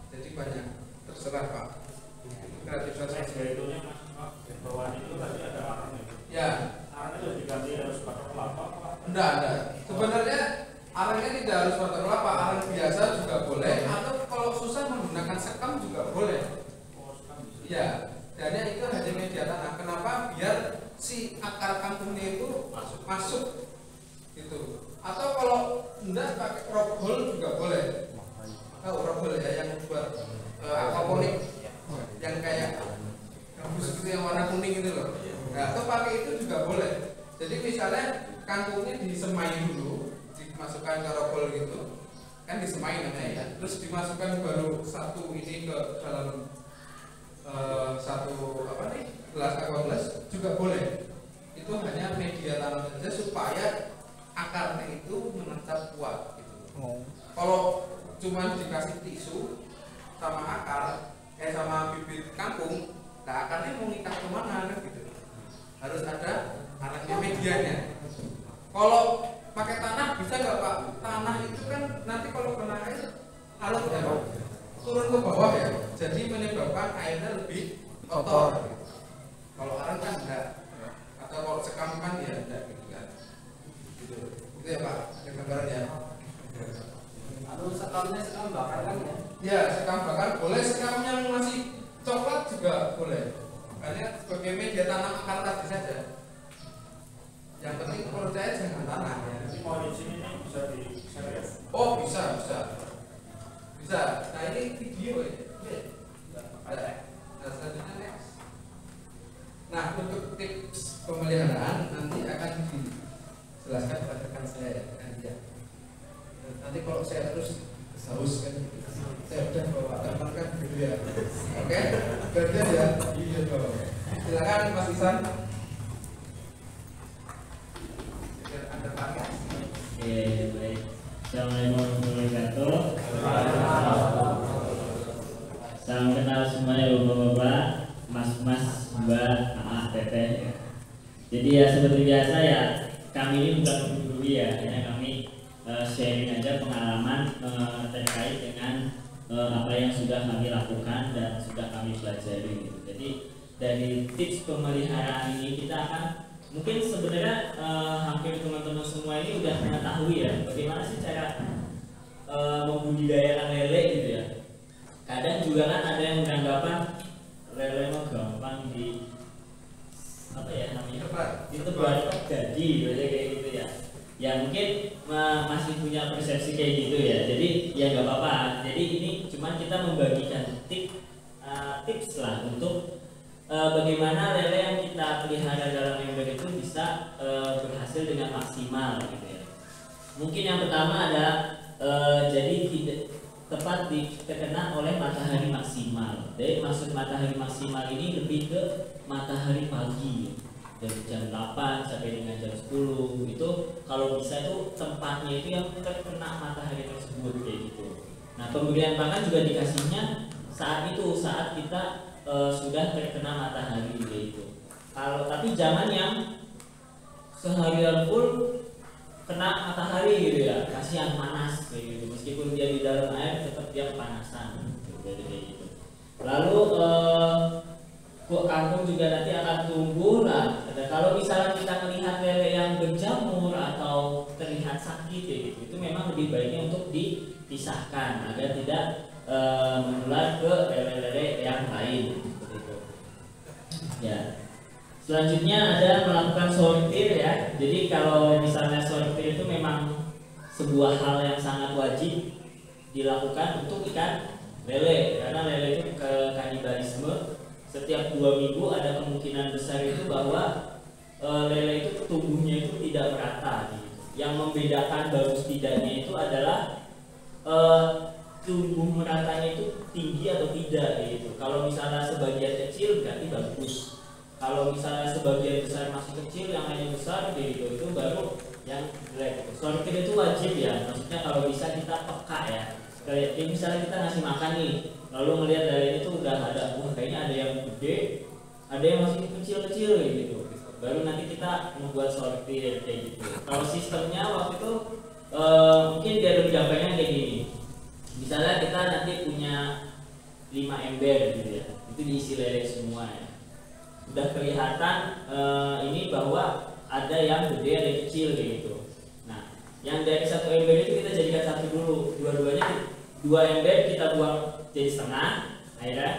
Jadi banyak, terserah Pak. Kreativitas Saya itu nya mas, bawah itu tadi ada arang ya. ya. Arang itu diganti harus pakai kelapa apa? Enggak. Sebenarnya arangnya tidak harus pakai kelapa, arang biasa juga boleh, atau kalau susah menggunakan sekam juga boleh. Oh, sekarang bisa. Iya, dan itu hanya media tanah. Kenapa? Biar si akar kangkungnya itu masuk gitu. Atau kalau enggak pakai rockwool juga boleh. Tahu rockwool ya yang buat aquaponik, yang kayak gambus gitu yang warna kuning itu loh. Nah, atau pakai itu juga boleh. Jadi misalnya kangkungnya disemai dulu, dimasukkan ke rockwool gitu, kan disemai namanya ya. Terus dimasukkan baru satu ini ke dalam satu apa nih gelas aqua gelas juga boleh. Itu hanya media tanam saja supaya akarnya itu menetap kuat gitu. Kalau cuma dikasih tisu sama akar sama bibit kangkung, nah akarnya mau ngikat kemana kan gitu. Harus ada arangnya medianya. Kalau pakai tanah bisa nggak Pak? Tanah itu kan nanti kalau kena air larut ya Pak, turun ke bawah ya, jadi menyebabkan airnya lebih dia tanam akar tadi saja. Yang penting menurut saya jangan tanam ya. Oh di sini nih bisa di share ya. Oh bisa. Nah ini video ya. Ada. Nah selanjutnya next. Nah untuk tips pemeliharaan nanti akan dijelaskan oleh rekan saya ya. Nanti kalau saya terus haus kan, saya udah bawa teman kan gitu ya. Oke, gantian ya. Iya dong. Silakan Mas Isan. Anda pakai. Oke, baik. Assalamualaikum warahmatullahi wabarakatuh. Salam kenal semuanya bapak-bapak, mas-mas, mbak, teteh. Jadi ya seperti biasa ya, kami ini bukan menggurui ya, hanya kami sharing aja pengalaman terkait dengan apa yang sudah kami lakukan dan sudah kami pelajari. Jadi dari tips pemeliharaan ini kita akan mungkin sebenarnya hampir teman-teman semua ini udah mengetahui ya bagaimana sih cara membudidayakan lele gitu ya. Kadang juga kan ada yang beranggapan lele mah gampang di apa ya namanya itu buat jadi kayak gitu ya. Ya mungkin masih punya persepsi kayak gitu ya. Jadi ya nggak apa-apa. Jadi ini cuma kita membagikan tips lah untuk bagaimana lele yang kita pelihara dalam ember itu bisa berhasil dengan maksimal gitu ya. Mungkin yang pertama ada jadi tidak tepat terkena oleh matahari maksimal. Jadi maksud matahari maksimal ini lebih ke matahari pagi dari jam 8 sampai dengan jam 10 itu kalau bisa itu tempatnya itu yang terkena matahari tersebut kayak gitu. Nah pemberian pakan juga dikasihnya saat itu saat kita sudah terkena matahari gitu. Kalau tapi jangan yang seharian full kena matahari gitu ya, kasihan panas kayak gitu. Meskipun dia di dalam air tetap dia panasan gitu, kayak gitu. Lalu kangkung juga nanti akan tumbuh lah. Kalau misalnya kita melihat lele yang berjamur atau terlihat sakit ya gitu, itu memang lebih baiknya untuk dipisahkan agar tidak menular ke lele-lele yang lain seperti itu. Ya. Selanjutnya ada melakukan sortir ya. Jadi kalau misalnya sortir itu memang sebuah hal yang sangat wajib dilakukan untuk ikan lele karena lele itu ke kanibalisme. Setiap 2 minggu ada kemungkinan besar itu bahwa lele itu tumbuhnya itu tidak merata gitu. Yang membedakan bagus tidaknya itu adalah tumbuh meratanya itu tinggi atau tidak gitu. Kalau misalnya sebagian kecil berarti bagus. Kalau misalnya sebagian besar masih kecil, yang lainnya besar gitu, itu baru yang jelek. Sortir itu wajib ya. Maksudnya kalau bisa kita peka ya. Kayak misalnya kita ngasih makan nih, lalu melihat lele itu udah ada, kayaknya ada yang gede, ada yang masih kecil-kecil gitu. Baru nanti kita membuat sortir kayak gitu. Kalau sistemnya waktu itu mungkin biar lebih gampangnya kayak gini. Misalnya kita nanti punya 5 ember gitu ya, itu diisi lele semua ya. Udah kelihatan ini bahwa ada yang gede ada yang kecil gitu. Nah, yang dari satu ember itu kita jadikan satu dulu, dua-duanya 2 ember kita buang jadi setengah, akhirnya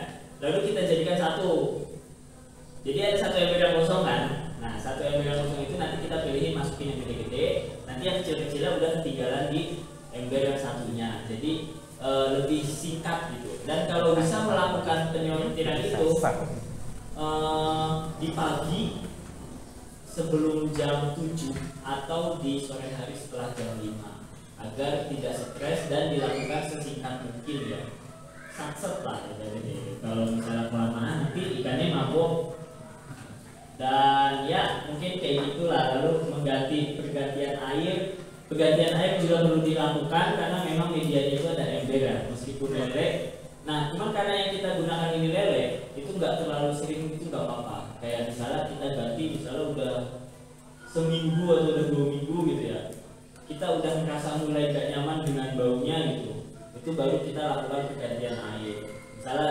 lalu kita jadikan satu. Jadi ada satu ember yang kosong kan. Nah, satu ember yang kosong itu nanti kita pilihin masukin yang gede-gede, nanti yang kecil-kecilnya udah ketinggalan di ember yang satunya. Jadi lebih singkat gitu. Dan kalau bisa melakukan penyortiran itu di pagi sebelum jam 7 atau di sore hari setelah jam 5 agar tidak stres dan dilakukan sesingkat mungkin ya. Satset lah jadi kalau misalnya kelamaan nanti ikannya mabuk. Dan ya mungkin kayak gitulah. Lalu pergantian air juga perlu dilakukan karena memang medianya itu ada ember ya, meskipun lele. Nah, cuman karena yang kita gunakan ini lele, itu nggak terlalu sering, itu nggak apa-apa. Kayak misalnya kita ganti, misalnya udah seminggu atau udah 2 minggu gitu ya, kita udah merasa mulai gak nyaman dengan baunya gitu, itu baru kita lakukan pergantian air. Misalnya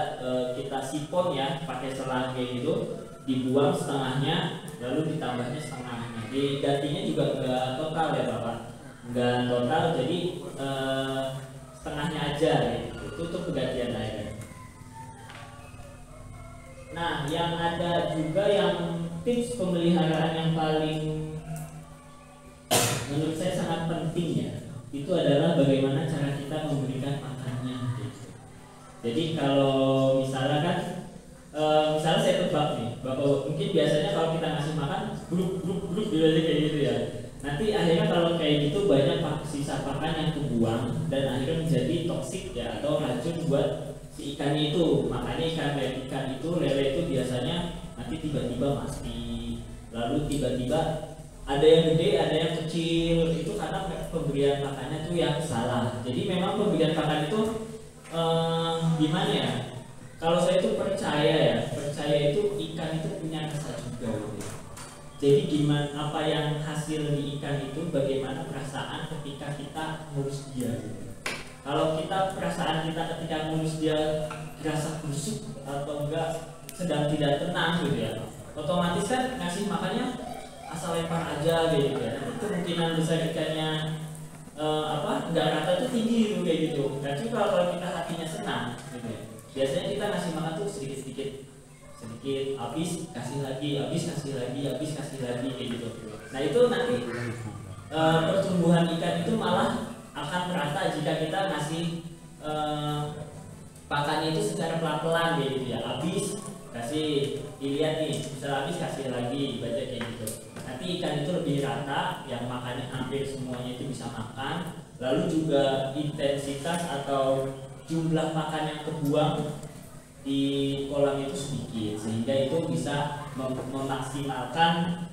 kita sipon ya, pakai selang kayak gitu, dibuang setengahnya, lalu ditambahnya setengahnya. Digantinya juga nggak total ya Bapak, nggak total, jadi setengahnya aja gitu. Itu untuk pergantian air. Nah, yang ada juga yang tips pemeliharaan yang paling menurut saya sangat penting ya, itu adalah bagaimana cara kita memberikan makannya gitu. Jadi kalau misalnya kan misalnya saya tebak nih, Bapak mungkin biasanya kalau kita ngasih makan grup biasanya kayak gitu ya. Nanti akhirnya kalau kayak gitu banyak sisa pakan yang kebuang dan akhirnya menjadi toksik ya, atau racun buat si ikannya itu. Makanya ikan itu lele itu biasanya nanti tiba-tiba mati, lalu tiba-tiba ada yang gede, ada yang kecil. Itu karena pemberian makannya tuh yang salah. Jadi memang pemberian makan itu gimana ya? Kalau saya itu percaya itu ikan itu punya rasa juga gitu. Jadi gimana apa yang hasil di ikan itu, bagaimana perasaan ketika kita ngurus dia gitu. Kalau kita perasaan kita ketika ngurus dia rasa busuk atau enggak sedang tidak tenang gitu ya, otomatis kan ngasih makannya asal lempar aja gitu ya. Itu kemungkinan besar ikannya enggak rata itu tinggi gitu kayak gitu. Dan juga kalau kita hatinya senang gitu ya, biasanya kita ngasih makan tuh sedikit habis kasih lagi kayak gitu. Nah itu nanti pertumbuhan ikan itu malah akan merata jika kita ngasih pakannya itu secara pelan-pelan kayak gitu ya. Habis kasih, dilihat nih, bisa habis kasih lagi, baca kayak gitu. Nanti ikan itu lebih rata, yang makannya hampir semuanya itu bisa makan. Lalu juga intensitas atau jumlah makan yang kebuang di kolam itu sedikit, sehingga itu bisa memaksimalkan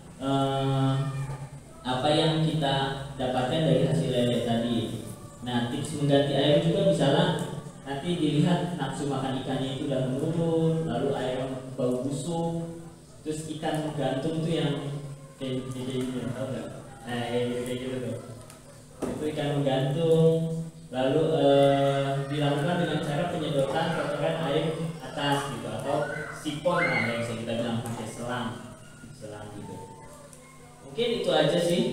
apa yang kita dapatkan dari hasil lele tadi. Nah, tips mengganti air juga misalnya nanti dilihat nafsu makan ikannya itu udah menurun, lalu air bau busuk, terus ikan menggantung itu yang kayak gitu, tau nggak? Nah, kayak gitu tuh. Itu ikan menggantung, lalu dilakukan dengan cara penyedotan kotoran air atas gitu, atau sipon lah yang bisa kita bilang, pakai selang gitu. Mungkin itu aja sih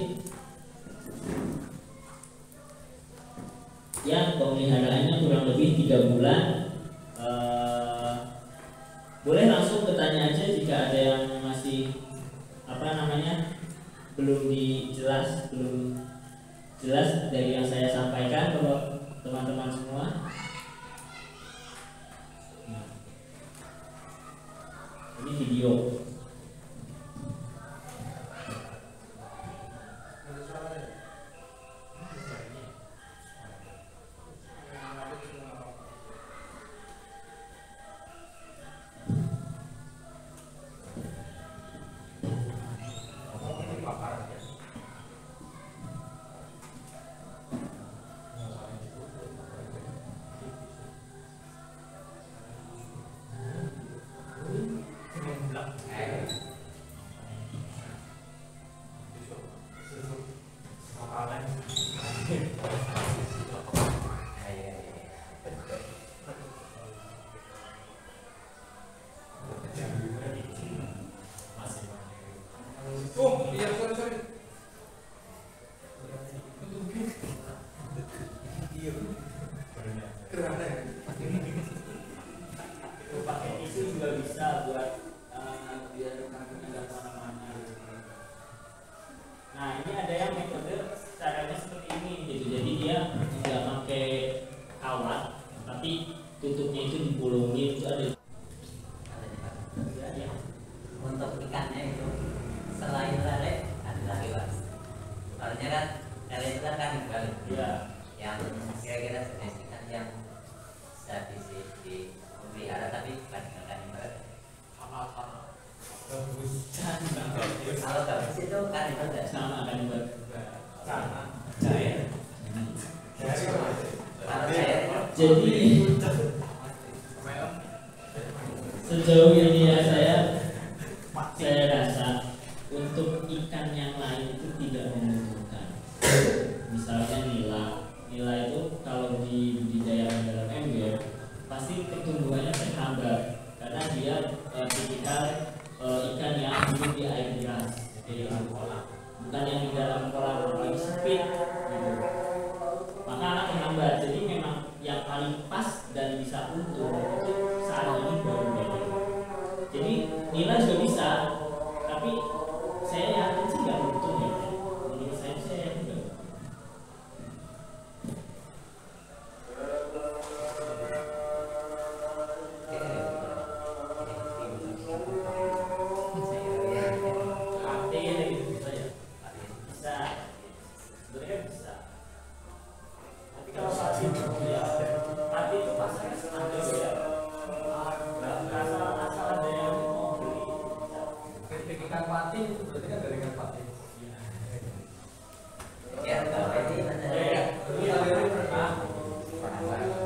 yang pemeliharaannya kurang lebih 3 bulan. Boleh langsung bertanya aja jika ada yang masih belum jelas dari yang saya sampaikan ke teman-teman semua. Ini video. Oh iya, sorry. Kerana ya. Pakai tisu juga bisa buat biar kantongnya nggak kemana-mana gitu. Nah ini ada yang metode caranya seperti ini gitu. Jadi dia nggak pakai kawat, tapi tutupnya itu dibolongin, itu ada. Untuk ikannya itu selain lele ada lagi Mas. Soalnya kan lele itu kan kanibal. Iya. Yang kira-kira jenis ikan yang bisa dipelihara tapi bukan ikan kanibal. Kalau gabus itu kanibal nggak? Sama kanibal. Sama. Cair. Kalau cair. Jadi sejauh ini ya saya rasa untuk ikan yang lain itu tidak membutuhkan. Misalnya nila itu kalau dibudidayakan dalam ember pasti pertumbuhannya terhambat karena dia tipikal ikan yang hidup di air deras, bukan yang di dalam kolam apalagi sempit gitu. Maka akan terhambat. Jadi memang yang paling pas dan bisa untung itu saat ini baru lele. Jadi ikan pati itu berarti kan dari ikan pati. Ya, ini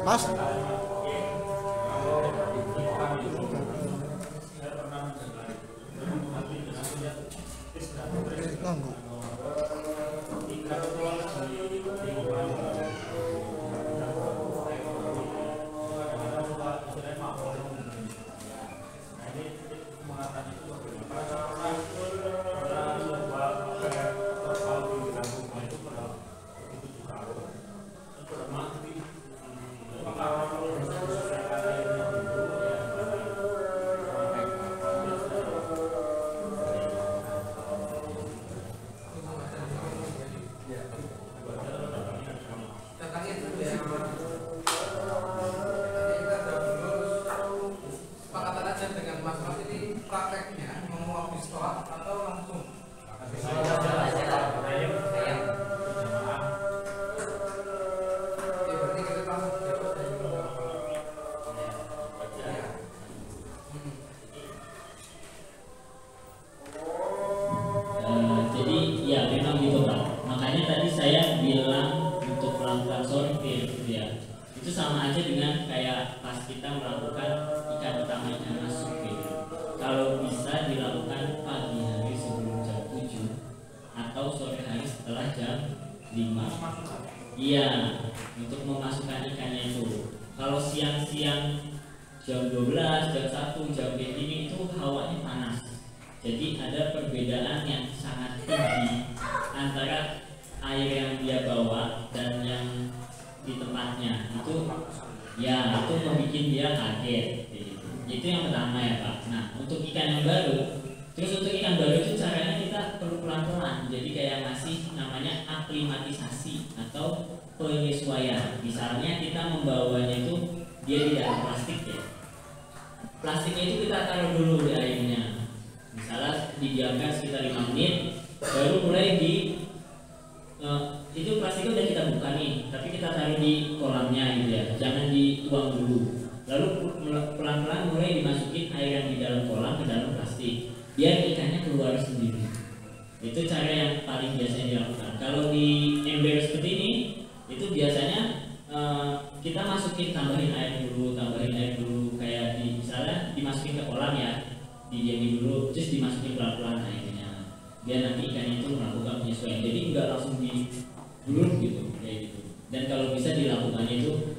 Mas, ganggu. Jadi ya memang gitu Pak. Makanya tadi saya bilang untuk melakukan sortir ya. Itu sama aja dengan kayak pas kita melakukan ikan utamanya masuk gitu. Kalau bisa dilakukan pagi hari sebelum jam 7 atau sore hari setelah jam 5. Iya, untuk memasukkan ikannya itu. Kalau siang-siang jam 12, jam 1, jam kayak gini itu hawanya panas. Jadi ada perbedaan yang sangat tinggi antara air yang dia bawa dan yang di tempatnya. Itu ya itu membuat dia kaget. Itu yang pertama ya Pak. Nah untuk ikan yang baru, terus untuk ikan baru itu caranya kita perlu pelan-pelan. Jadi kayak ngasih namanya aklimatisasi atau penyesuaian. Misalnya kita membawanya itu dia di dalam plastik ya. Plastiknya itu kita taruh dulu di airnya. Misalnya didiamkan sekitar 5 menit, baru mulai itu plastiknya udah kita buka nih, tapi kita taruh di kolamnya gitu ya, jangan dituang dulu. Lalu pelan-pelan mulai dimasukin air yang di dalam kolam ke dalam plastik, biar ikannya keluar sendiri. Itu cara yang paling biasanya dilakukan. Kalau di ember seperti ini, itu biasanya kita masukin tambahin air dulu, kayak misalnya dimasukin ke kolam ya. Didiamin dulu, terus dimasukin pelan-pelan airnya biar nanti ikannya itu melakukan penyesuaian. Jadi nggak langsung digulung gitu kayak gitu. Dan kalau bisa dilakukannya itu,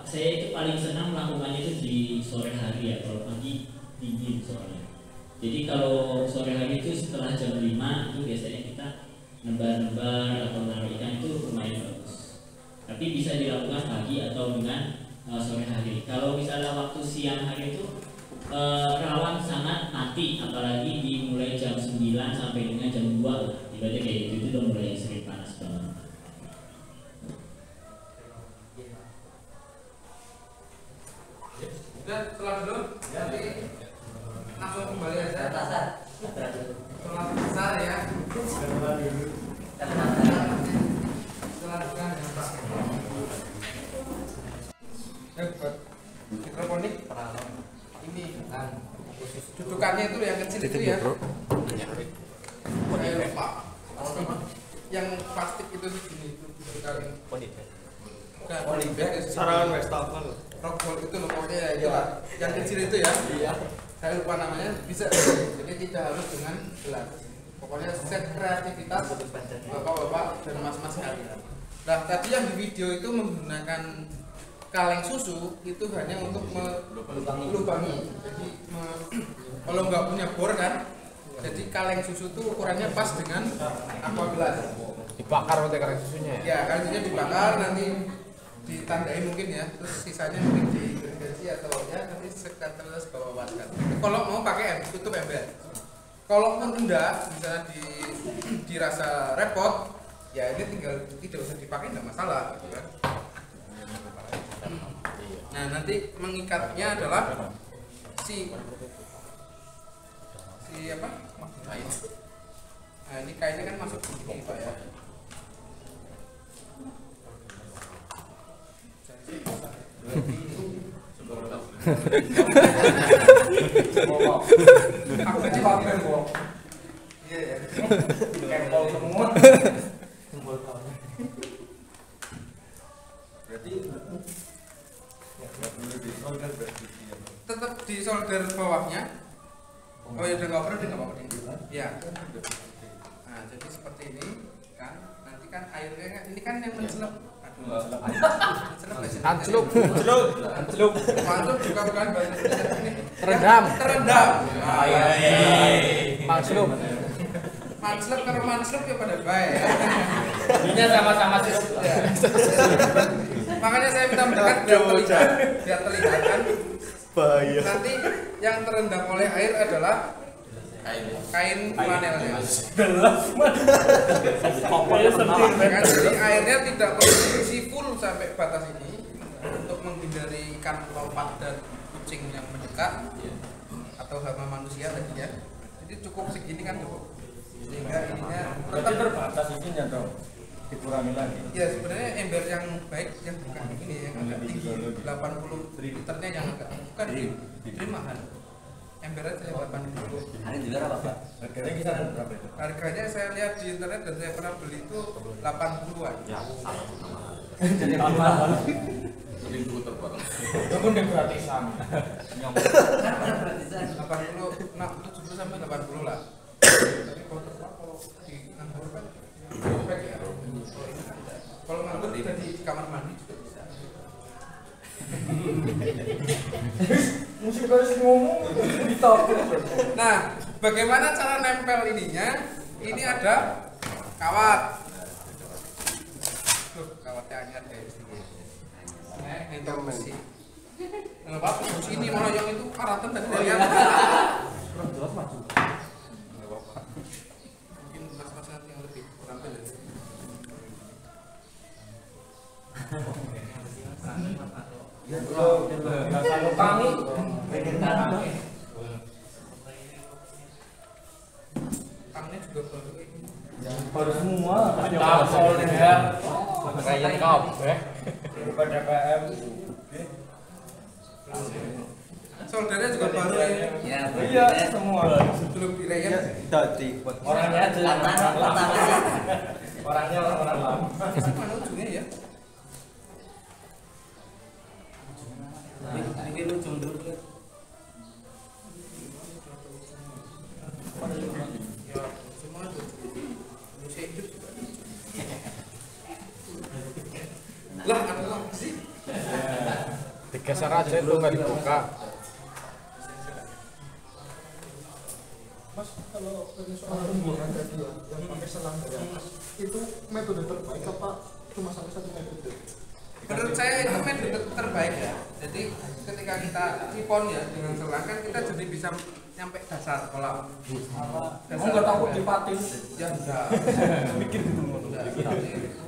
saya itu paling senang melakukannya itu di sore hari ya. Kalau pagi dingin soalnya. Jadi kalau sore hari itu setelah jam 5 itu biasanya kita nebar-nebar atau naruh ikan itu lumayan bagus. Tapi bisa dilakukan pagi atau dengan sore hari. Kalau misalnya waktu siang hari itu rawan sangat mati, apalagi dimulai jam 9 sampai dengan jam 2 ibaratnya kayak gitu, itu udah mulai sering panas banget. Udah setelah dulu nanti langsung kembali aja setelah besar ya setelah bukan yang tak buat hidroponik ini dudukannya itu yang kecil itu ya. Saya lupa yang plastik itu segini itu dudukan polybag Sarangan Westafel. rockwool itu loh pokoknya ya itu lah yang kecil itu ya. Iya. Saya lupa namanya, bisa jadi tidak harus dengan gelas. Pokoknya set kreativitas bapak-bapak dan mas-mas sekalian. Nah tadi yang di video itu menggunakan kaleng susu itu hanya untuk melubangi. Jadi kalau nggak punya bor kan, jadi kaleng susu itu ukurannya pas dengan aqua gelas. Dibakar nanti kaleng susunya ya? Ya kaleng susunya dibakar, nanti ditandai mungkin ya, terus sisanya mungkin diirigasi atau ya nanti terus bawa waskan. Kalau mau pakai tutup ember. Kalau pun enggak, misalnya dirasa repot, ya ini tinggal tidak usah dipakai nggak masalah, gitu kan. Nah nanti mengikatnya adalah si apa? Kain. Nah ini kainnya kan masuk di sini Pak ya. Aku aja pamer kok. Iya ya. Kempol semua. Berarti ya perlu disolder berarti. Tetap di solder bawahnya. Oh ya udah nggak perlu, nggak apa-apa ding. Ya. Nah jadi seperti ini kan. Nanti kan airnya kan ini kan yang mencelup. Ancelup. Mantul juga bukan bahasa Indonesia ini. Terendam. Terendam. Ancelup. Manslep kalau manslep ya pada baik. Ini sama-sama sih. Ya. Makanya saya minta mendekat biar terlihat kan. Bahaya. Nanti yang terendam oleh air adalah kain flanelnya. Kan, jadi airnya tidak perlu diisi full sampai batas ini untuk menghindari ikan lompat dan kucing yang mendekat atau hama manusia tadi ya. Jadi cukup segini kan cukup. Sehingga ininya Berarti terbatas isinya dong. Dikurangi lagi. ya sebenarnya ember yang baik yang bukan ini yang agak tinggi 80 liternya yang agak bukan dream mahal. Ember aja yang 80. Hari juga apa Pak? Harganya kisaran berapa itu? Harganya saya lihat di internet dan saya pernah beli itu 80-an. Ya, sama sama. Jadi mahal. Kamu udah gratisan. 80, nah 70 sampai 80 lah. Tapi kalau di nganggur kan baik ya. Kalau nganggur tidak di kamar mandi juga bisa. Mesti harus ngomong di top. Nah, bagaimana cara nempel ininya? Ini ada kawat. Tuh, kawatnya anyar guys. Nah, ini besi. Kenapa? Ini malah yang itu karatan tadi ya. Mungkin mas-mas nanti yang lebih terampil ya. Nggak selalu kami. Tangannya juga baru ini. Baru semua. Tampol ya. Kayak kabeh. Bukan DPM. Soldernya juga baru ini. Ya, Iya, semua. Belum dirayap. Orangnya aja yang lama. Orangnya orang lama. Mana ujungnya ya? ini ujung dulu. Ya, semua itu. Manusia hidup juga. Lah, ada apa sih? Digeser aja itu nggak dibuka. Mas, kalau soal pembuangan tadi ya, yang pakai selang dari atas, itu metode terbaik apa cuma sampai satu metode? Menurut saya itu metode terbaik ya. Jadi ketika kita sipon ya dengan selang kan kita jadi bisa nyampe dasar kolam. Kamu nggak takut dipatin? Ya enggak. Mikir gitu.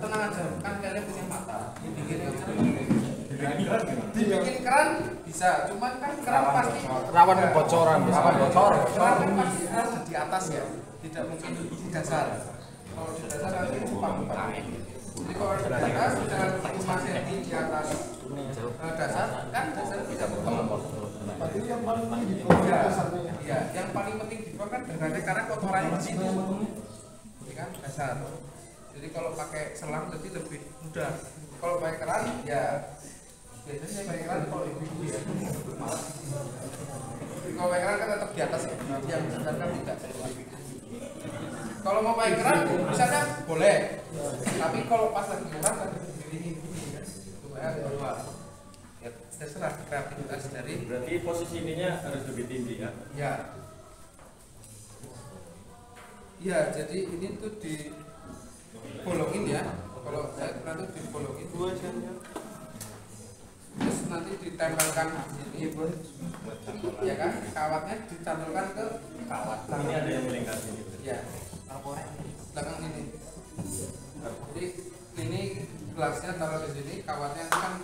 Tenang aja, kan kalian punya mata. Dibikin keran gimana? Dibikin keran bisa, cuman kan keran pasti Rawan kebocoran, rawan bocor. Keran kan pasti harus di atas ya, tidak mungkin di dasar. Kalau di dasar nanti lupa. Jadi kalau di atas, misalnya 5 cm di atas dasar, kan dasar bisa bertemu. Berarti yang paling penting di bawah dasarnya. Iya, yang paling penting di bawah kan dasarnya karena kotorannya di situ. Ini kan dasar. Jadi kalau pakai selang jadi lebih mudah. Kalau pakai keran ya biasanya saya pakai keran kalau ibu-ibu ya. Kalau pakai keran kan tetap di atas ya. Yang dasar kan tidak. Kalau mau pakai keran misalnya boleh. Tapi kalau pas lagi keran kan didiriin gini ya. Supaya keluar. Ya, terserah kreativitas dari. Berarti posisi ininya harus lebih tinggi kan? Ya. Ya, jadi ini tuh di bolongin ya. Kalau saya pernah tuh dibolongin terus nanti ditempelkan ini ya kan, kawatnya dicantolkan ke kawat. Ini ada yang melingkari gitu. Ya, belakang ini. Jadi ini gelasnya taruh di sini, kawatnya kan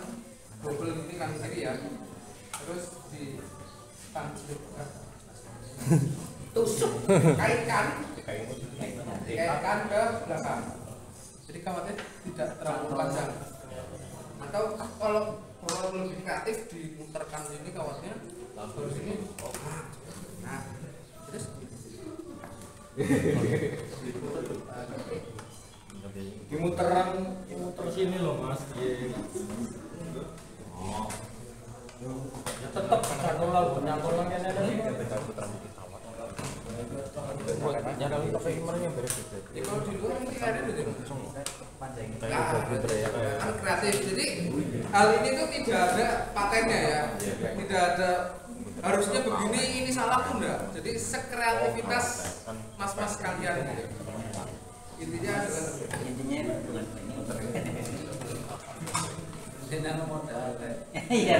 double ini kan kiri ya. Terus di tusuk, kaitkan ke belakang. Jadi kawatnya tidak terlalu panjang. Atau kalau lebih kreatif dimuterkan sini kawatnya, terus ini. Nah, terus Dimuter sini loh Mas. Oh. Ya tetap cangkulan kan ada sih. Kalau di luar mungkin ada kan kreatif. Jadi hal ini tuh tidak ada patennya ya, tidak ada harusnya begini, ini salah pun enggak. Jadi sekreativitas mas-mas kalian gitu. Intinya adalah dengan modal. Iya.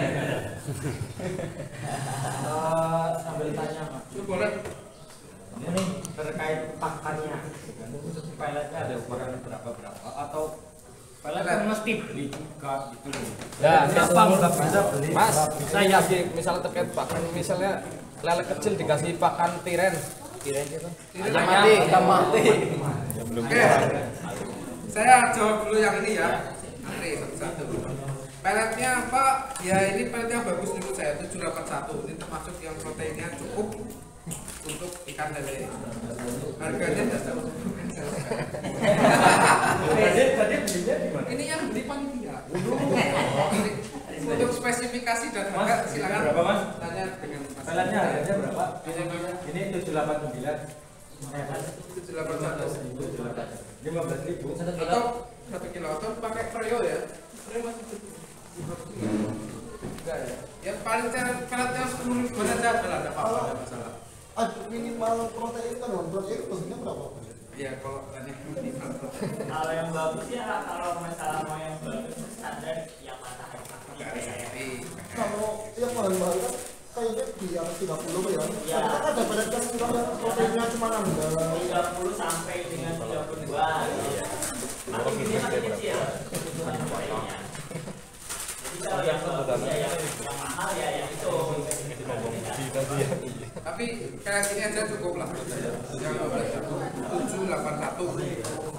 Sambil tanya Mas. boleh. Ini terkait pakannya. Peletnya ada ukuran berapa atau pelet kan mesti beli juga gitu loh. Ya, kenapa nggak bisa beli? Mas, saya sih misalnya terkait pakan, misalnya lele kecil dikasih pakan tiren itu. Ayam mati. Oke. Saya jawab dulu yang ini ya. Antri satu-satu. Peletnya apa? Ya ini peletnya bagus menurut saya, 781. Ini termasuk yang proteinnya cukup untuk ikan lele. Harganya dasar. Tadi belinya di mana? Ini yang beli panitia. Untuk spesifikasi dan harga silakan berapa Mas? tanya dengan Mas. Peletnya harganya berapa? Ini Ini 789. 781. 15.000. Atau 1 kilo atau pakai Preo ya? Preo masih cukup. Enggak ya? Ya paling peletnya 10.000 aja ada apa-apa, ada masalah. Minimal protein kan protein bentuknya berapa? Iya kalau minimal protein. Kalau yang bagus ya, kalau masalah mau yang bagus standar yang matahari. Kalau yang mahal-mahal kan kayaknya di atas 30 ya. Ya. Kan ada pada yang proteinnya cuma 30 sampai dengan 32. Makin gede makin kecil. Jadi kalau yang bagus ya yang mahal ya yang itu. Tapi kayak gini aja cukup lah. Yang 781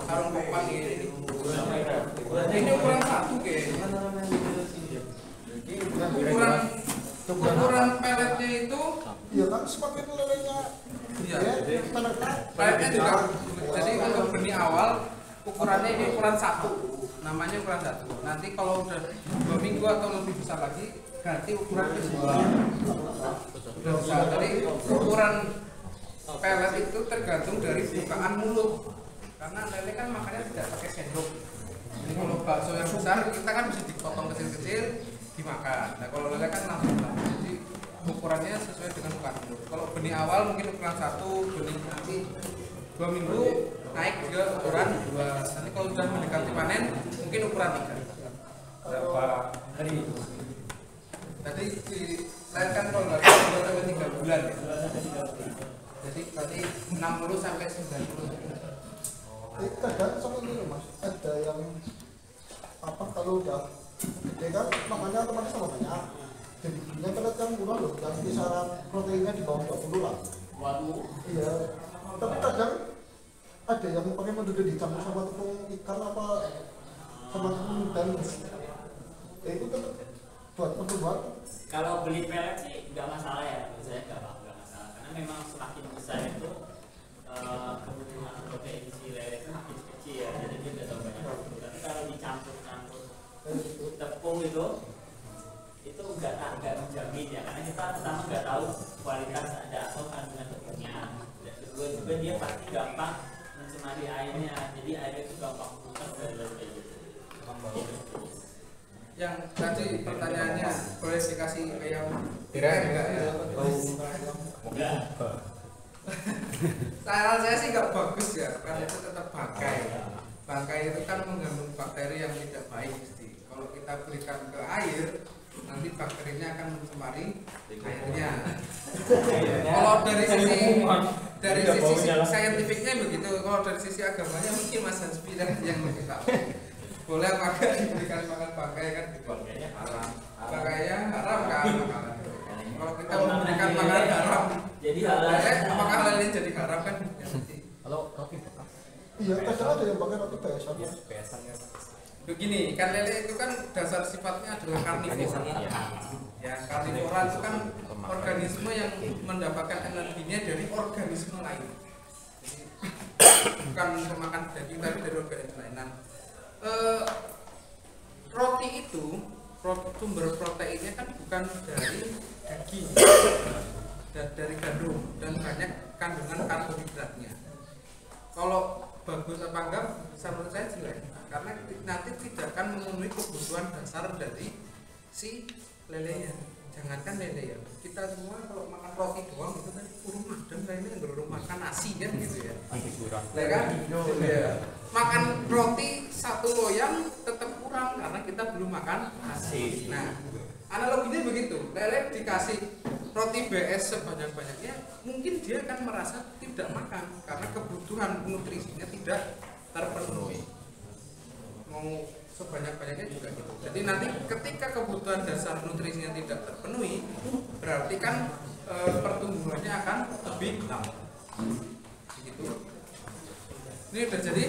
sarung popang ini. Ini ukuran 1 kayaknya. Ukuran peletnya itu ya kan semakin lelenya iya. peletnya juga. Jadi untuk benih awal ukurannya ini ukuran 1. Namanya ukuran 1. Nanti kalau udah 2 minggu atau lebih besar lagi ganti ukuran ke 2. Jadi ukuran pelet itu tergantung dari bukaan mulut. Karena lele kan makannya tidak pakai sendok. Jadi kalau bakso yang besar kita kan bisa dipotong kecil-kecil dimakan. Nah kalau lele kan langsung. Jadi ukurannya sesuai dengan bukaan mulut. Kalau benih awal mungkin ukuran 1, benih nanti 2 minggu naik ke ukuran 2. Nanti kalau sudah mendekati panen mungkin ukuran 3. Berapa hari? Tadi dilahirkan kalau nggak 2 sampai 3 bulan ya. Jadi berarti 60 sampai 90. kadang sama ini Mas, ada yang apa kalau udah gede kan makannya otomatis sama banyak. Jadi punya pelet kan murah loh, yang kisaran proteinnya di bawah 20 lah. Waduh. Iya. Tapi kadang ada yang pakai menduduk dicampur sama tepung ikan apa sama tepung dan itu tetap buat pertumbuhan. Kalau beli pelet sih nggak masalah ya, menurut saya nggak masalah karena memang semakin besar itu kebutuhan protein si lele itu makin kecil ya, jadi dia nggak terlalu banyak. Tapi kalau dicampur-campur tepung itu nggak menjamin ya, karena kita pertama nggak tahu kualitas ada atau kandungan tepungnya. Dan kedua juga dia pasti gampang mencemari airnya, jadi airnya itu gampang rusak dan lain-lain gitu. Yang tadi pertanyaannya boleh dikasih ayam tiren enggak ya? Enggak. Saran saya sih nggak bagus ya, karena itu tetap bangkai. Bangkai itu kan mengandung bakteri yang tidak baik mesti. Kalau kita berikan ke air, nanti bakterinya akan mencemari airnya. Kalau dari sisi saintifiknya begitu, kalau dari sisi agamanya mungkin Mas Hanspi yang lebih tahu. Boleh apa enggak diberikan makan bangkai kan? Bangkainya haram. Bangkainya haram kan? Kalau kita memberikan makanan haram, jadi halal. apakah lele jadi haram kan? Kalau roti bekas. Iya, kadang ada yang pakai roti besan. Biasanya Begini, ikan lele itu kan dasar sifatnya adalah karnivora. Ya, karnivora itu kan organisme yang mendapatkan energinya dari organisme lain. Jadi bukan makan daging tapi dari organisme lain. Nah, roti itu sumber proteinnya kan bukan dari daging dan dari gandum dan banyak kandungan karbohidratnya. Kalau bagus apa enggak, menurut saya jelek karena nanti tidak akan memenuhi kebutuhan dasar dari si lele ya. Jangankan lele ya, kita semua kalau makan roti doang itu kan kurang madem, kayaknya nggak makan nasi kan gitu ya. Ya kan? Ya. Makan roti satu loyang tetap kurang karena kita belum makan nasi. Nah, analoginya begitu. Lele dikasih roti BS sebanyak-banyaknya, mungkin dia akan merasa tidak makan karena kebutuhan nutrisinya tidak terpenuhi. Mau sebanyak-banyaknya juga gitu. Jadi nanti ketika kebutuhan dasar nutrisinya tidak terpenuhi, berarti kan pertumbuhannya akan lebih lambat. Begitu. Ini udah jadi.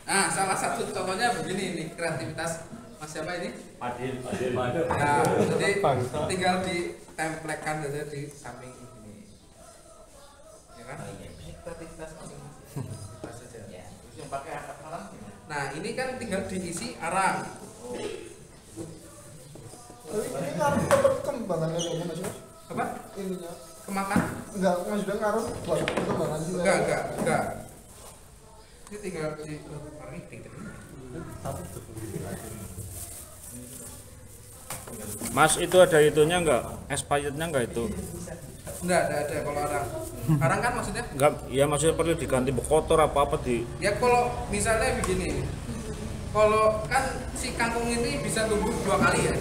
Nah, salah satu contohnya begini ini kreativitas Mas siapa ini? Adil. Nah, jadi tinggal ditempelkan saja di samping ini. Ya kan? Kreativitas masing-masing. Saja. Terus yang pakai akar malam. Nah, ini kan tinggal diisi arang. Ini ngaruh ke perkembangan lelenya Mas? Apa? Ininya Kemakan? enggak, maksudnya ngaruh buat perkembangan juga. Enggak. Ini tinggal di Mas, itu ada itunya enggak? Expirednya enggak itu? Enggak ada kalau arang. Arang kan maksudnya? Enggak, ya maksudnya perlu diganti kotor apa di. Ya kalau misalnya begini. Kalau kan si kangkung ini bisa tumbuh 2 kali ya.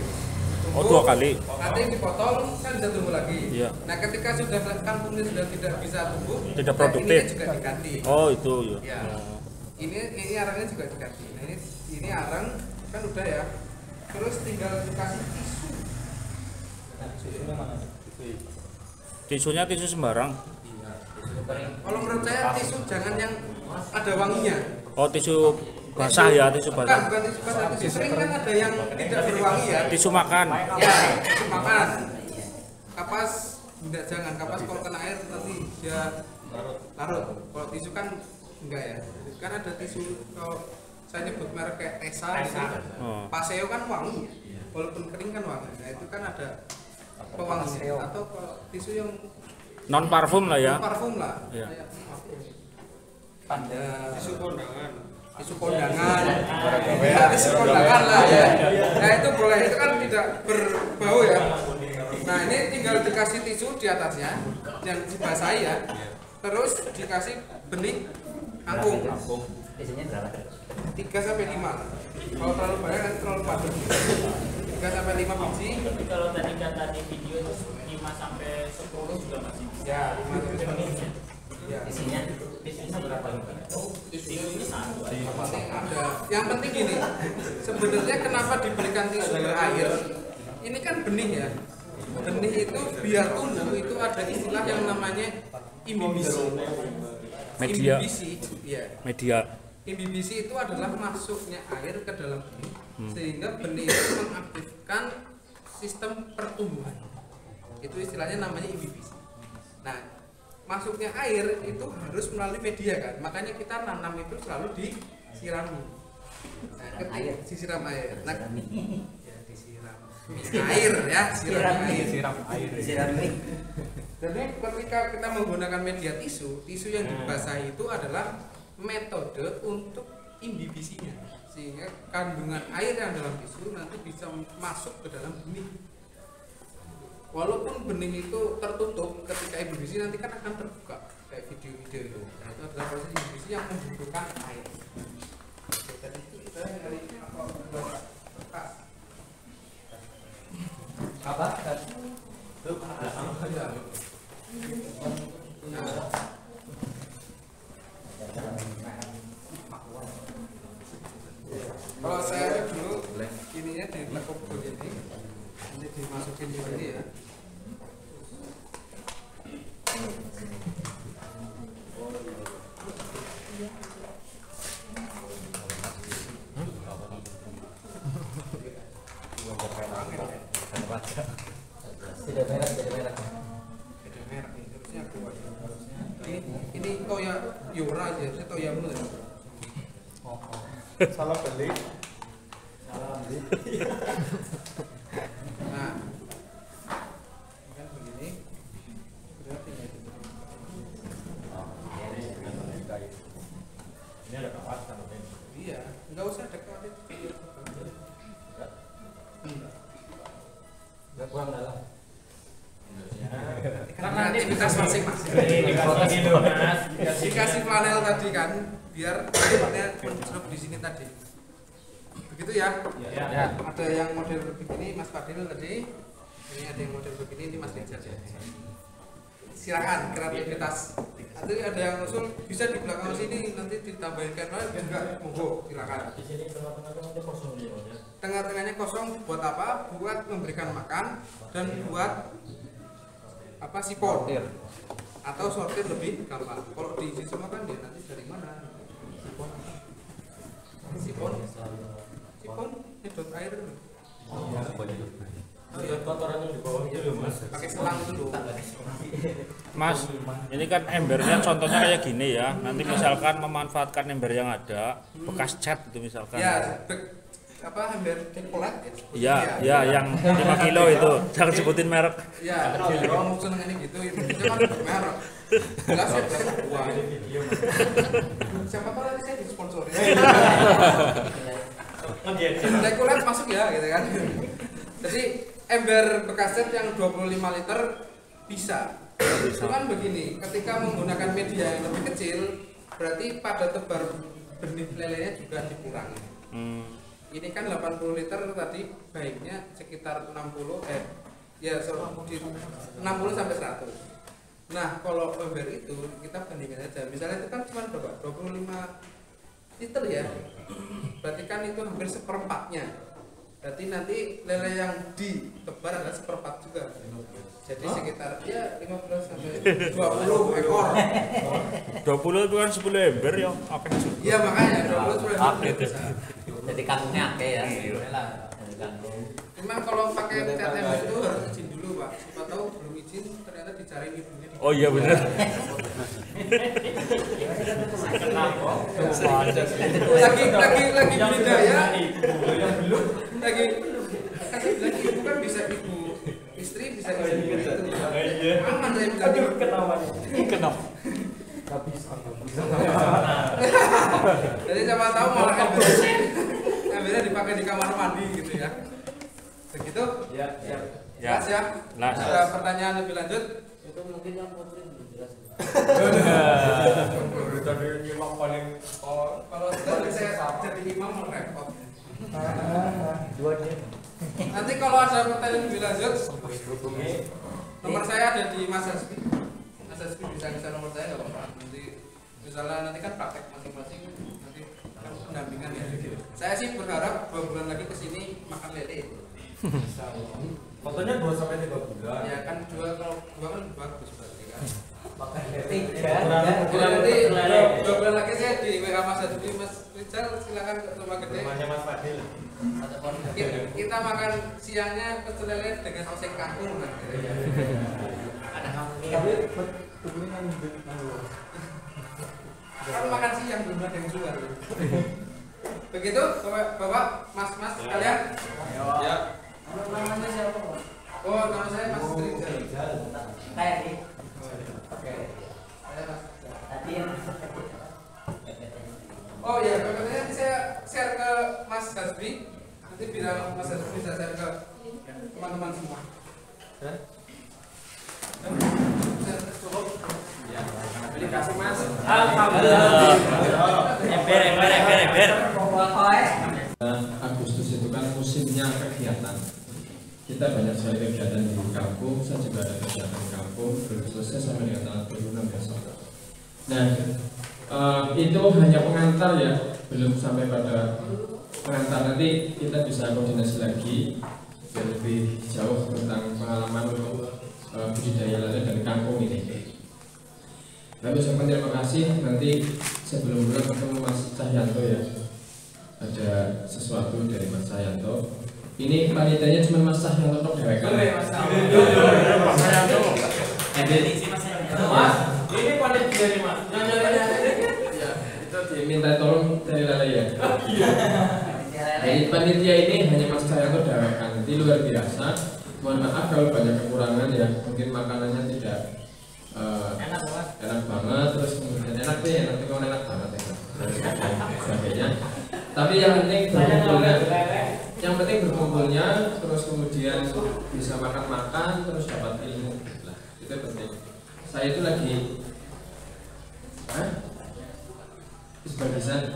Oh, 2 kali. Nanti dipotong kan bisa tumbuh lagi. Iya. Nah, ketika sudah kangkungnya sudah tidak bisa tumbuh, Tidak produktif. Ini juga diganti. Oh, itu ya. Ya. Ini arangnya juga diganti. Nah, ini arang kan udah ya. Terus tinggal dikasih tisu. Tisunya tisu sembarang. Iya. Kalau menurut saya tisu jangan yang ada wanginya. Oh, tisu basah ya, tisu basah. Bukan tisu basah, tisu kering kan ada yang tidak berwangi ya. Tisu makan. Ya, tisu makan. Kapas enggak, jangan kapas kalau kena air nanti dia larut. Kalau tisu kan enggak ya. Kan ada tisu kalau saya nyebut merek kayak Tesa. Oh. Paseo kan wangi. Walaupun kering kan wangi. Nah, itu kan ada pewanginya atau kalau tisu yang Non parfum lah ya. non parfum lah. Iya. Kayak tisu kondangan. Tisu kondangan. Ya, tisu kondangan lah ya. Nah, itu boleh. Itu kan tidak berbau ya. Nah, ini tinggal dikasih tisu di atasnya yang dibasahi ya. Terus dikasih benih kangkung. Biasanya berapa? 3 sampai 5. Kalau terlalu banyak nanti terlalu padat. 3 sampai 5 biji. Tapi kalau tadi kata di video itu 5 sampai 10 juga masih bisa. Ya, 5 sampai 10. Ya. Isinya berapa ini? Tisunya satu aja. Yang penting ada. Yang penting gini. Sebenarnya kenapa diberikan tisu berair? Ini kan benih ya. Benih itu biar tumbuh itu ada istilah yang namanya imbibisi. Media. Imbibisi, ya. Media. Imbibisi itu adalah masuknya air ke dalam benih sehingga benih itu mengaktifkan sistem pertumbuhan. Itu istilahnya namanya imbibisi. Nah, masuknya air itu harus melalui media kan. Makanya kita nanam itu selalu disirami. Nah, ketika disiram air. Nah, ya disiram air ya, siram air. Jadi ketika kita menggunakan media tisu yang dibasahi itu adalah metode untuk imbibisinya, sehingga kandungan air yang dalam tisu nanti bisa masuk ke dalam benih. Walaupun benih itu tertutup, ketika imbibisi nanti kan akan terbuka kayak video-video itu. Nah, itu adalah proses imbibisi yang membutuhkan air. Jadi kita dari Apa? Kalau saya dulu ininya ditekuk begini, ini dimasukin begini ya. Baca. ini toya yura aja, saya toya mulu ya. Salah beli. Nah, kan begini. Berarti ya. Ini ada kapas kan? Iya, nggak usah dekat. Enggak kurang dalam. Karena aktivitas masing-masing. Dikasih panel tadi kan, biar panelnya mencelup di sini tadi. Begitu ya? Ya. Ada yang model begini, Mas Fadil tadi. Ini ada yang model begini, ini Mas Rizal. Silakan kreativitas. Nanti ada yang usul bisa di belakang sini nanti ditambahin kamera, enggak monggo silakan. Di sini tengah-tengahnya kosong dia, Mas. Tengah-tengahnya kosong buat apa? Buat memberikan makan dan buat apa sipon atau sortir lebih gampang. Kalau diisi semua kan dia nanti dari mana? Sipon nyedot air dulu. Kotoran yang di bawah itu loh, Mas. Pakai selang dulu. Mas, ini kan embernya contohnya kayak gini ya. Nanti misalkan memanfaatkan ember yang ada, bekas cat itu misalkan. Ya, apa ember dekolat Iya, ya, yang 5 kilo itu. Jangan sebutin merek. ya. Kalau mau seneng ini gitu, Indonesia kan merek. Jelas ya, wah. Siapa tahu nanti saya disponsori. Dekolat masuk ya, gitu kan. Jadi ember bekas cat yang 25 liter bisa. Cuman begini, ketika menggunakan media yang lebih kecil, berarti pada tebar benih lelenya juga dikurangi. Ini kan 80 liter tadi baiknya sekitar 60 sampai 100. Nah, kalau ember itu kita bandingkan aja. Misalnya itu kan cuma berapa? 25 liter ya. Berarti kan itu hampir seperempatnya. Berarti nanti lele yang ditebar adalah seperempat juga. Jadi sekitar ya 15 sampai 20 ekor. 20 itu kan 10 ember ya. Apa sih? Iya makanya 20 sudah Jadi kantongnya akeh ya. Cuman kalau pakai cat ember itu harus izin dulu Pak. Siapa tahu belum izin ternyata dicari ibunya. Oh iya benar. Lagi budidaya. Lagi ibu kan bisa ibu istri bisa ibu itu. Aman saya bilang. Kenapa? Jadi siapa tahu malah embernya dipakai di kamar mandi gitu ya. Begitu? Ya. Jelas ya? Nah, ada pertanyaan lebih lanjut? Itu mungkin yang putri belum jelas. Kalau saya jadi imam repot. Nanti kalau ada pertanyaan lebih lanjut, nomor saya ada di Mas Hasbi. Mas Hasbi bisa nomor saya nggak apa-apa. Nanti misalnya nanti kan praktek masing-masing, nanti kan pendampingan ya. Saya sih berharap 2 bulan lagi kesini makan lele. Fotonya 2 sampai 3 bulan. Ya kan 2 kalau 2 kan bagus berarti kan. Makan Nanti 2 bulan lagi saya di WA Mas Hasbi, Mas Rizal silakan ke rumah gede. Rumahnya Mas Fadil. Kita makan siangnya pecel lele dengan oseng kangkung kan. ada kamu Tapi kemudian Kan makan siang belum ada yang jual. Begitu Bapak, Mas kalian? Ya. Namanya siapa, Pak? Oh, nama saya Mas Rizal. kayak nih. Oke. Saya Mas Rizal. Tadi yang Oh ya, pokoknya nanti saya share ke Mas Hasbi. Nanti bilang Mas Hasbi bisa share ke teman-teman semua. Cukup. Ya. Terima kasih Mas. Alhamdulillah. Ember. Agustus itu kan musimnya kegiatan. Kita banyak sekali kegiatan di kampung, saya juga ada kegiatan di kampung, belum selesai sampai dengan tanggal 26 besok. Nah, itu hanya pengantar ya, belum sampai pada pengantar. Nanti kita bisa koordinasi lagi biar lebih jauh tentang pengalaman untuk budidaya lele dari kampung ini. Lalu saya terima kasih. Nanti sebelum bulan ketemu Mas Cahyanto ya. Ada sesuatu dari Mas Cahyanto. Ini panitianya cuma Mas Cahyanto tok dewek kan? Mas Cahyanto. Mas, ini panitia dari Mas. minta tolong dari Lele ya. Jadi panitia ini hanya Mas Cahyoko dawakan, jadi luar biasa. Mohon maaf kalau banyak kekurangan ya, mungkin makanannya tidak enak banget, terus kemudian enak kalau enak banget ya, sebagainya. Tapi yang penting berkumpulnya, terus kemudian bisa makan, terus dapat ilmu, lah itu penting. Saya itu lagi sebagian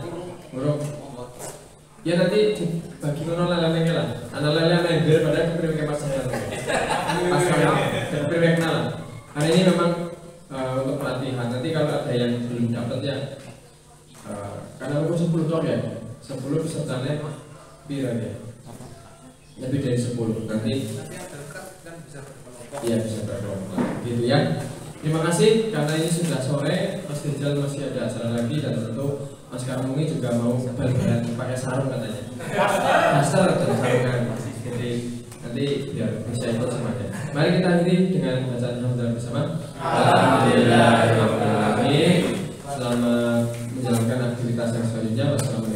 burung. Ya nanti bagi ngono lele lah. Ana lele member pada kepriwe Mas saya. Pas saya kepriwe kenal. Hari ini memang untuk pelatihan. Nanti kalau ada yang belum dapat ya karena aku 10 tor ya. 10 pesertanya pira ya? Lebih dari 10. Nanti iya bisa berkelompok. Gitu ya. Terima kasih karena ini sudah sore. Mas Rizal masih ada acara lagi dan tentu Mas Karmungi juga mau bal-balan pakai sarung katanya. Daster dan sarungan. Jadi nanti biar bisa ikut semuanya. Mari kita akhiri dengan bacaan hamdalah bersama. Alhamdulillahirobbilalamin. Selamat menjalankan aktivitas yang selanjutnya. Wassalamualaikum.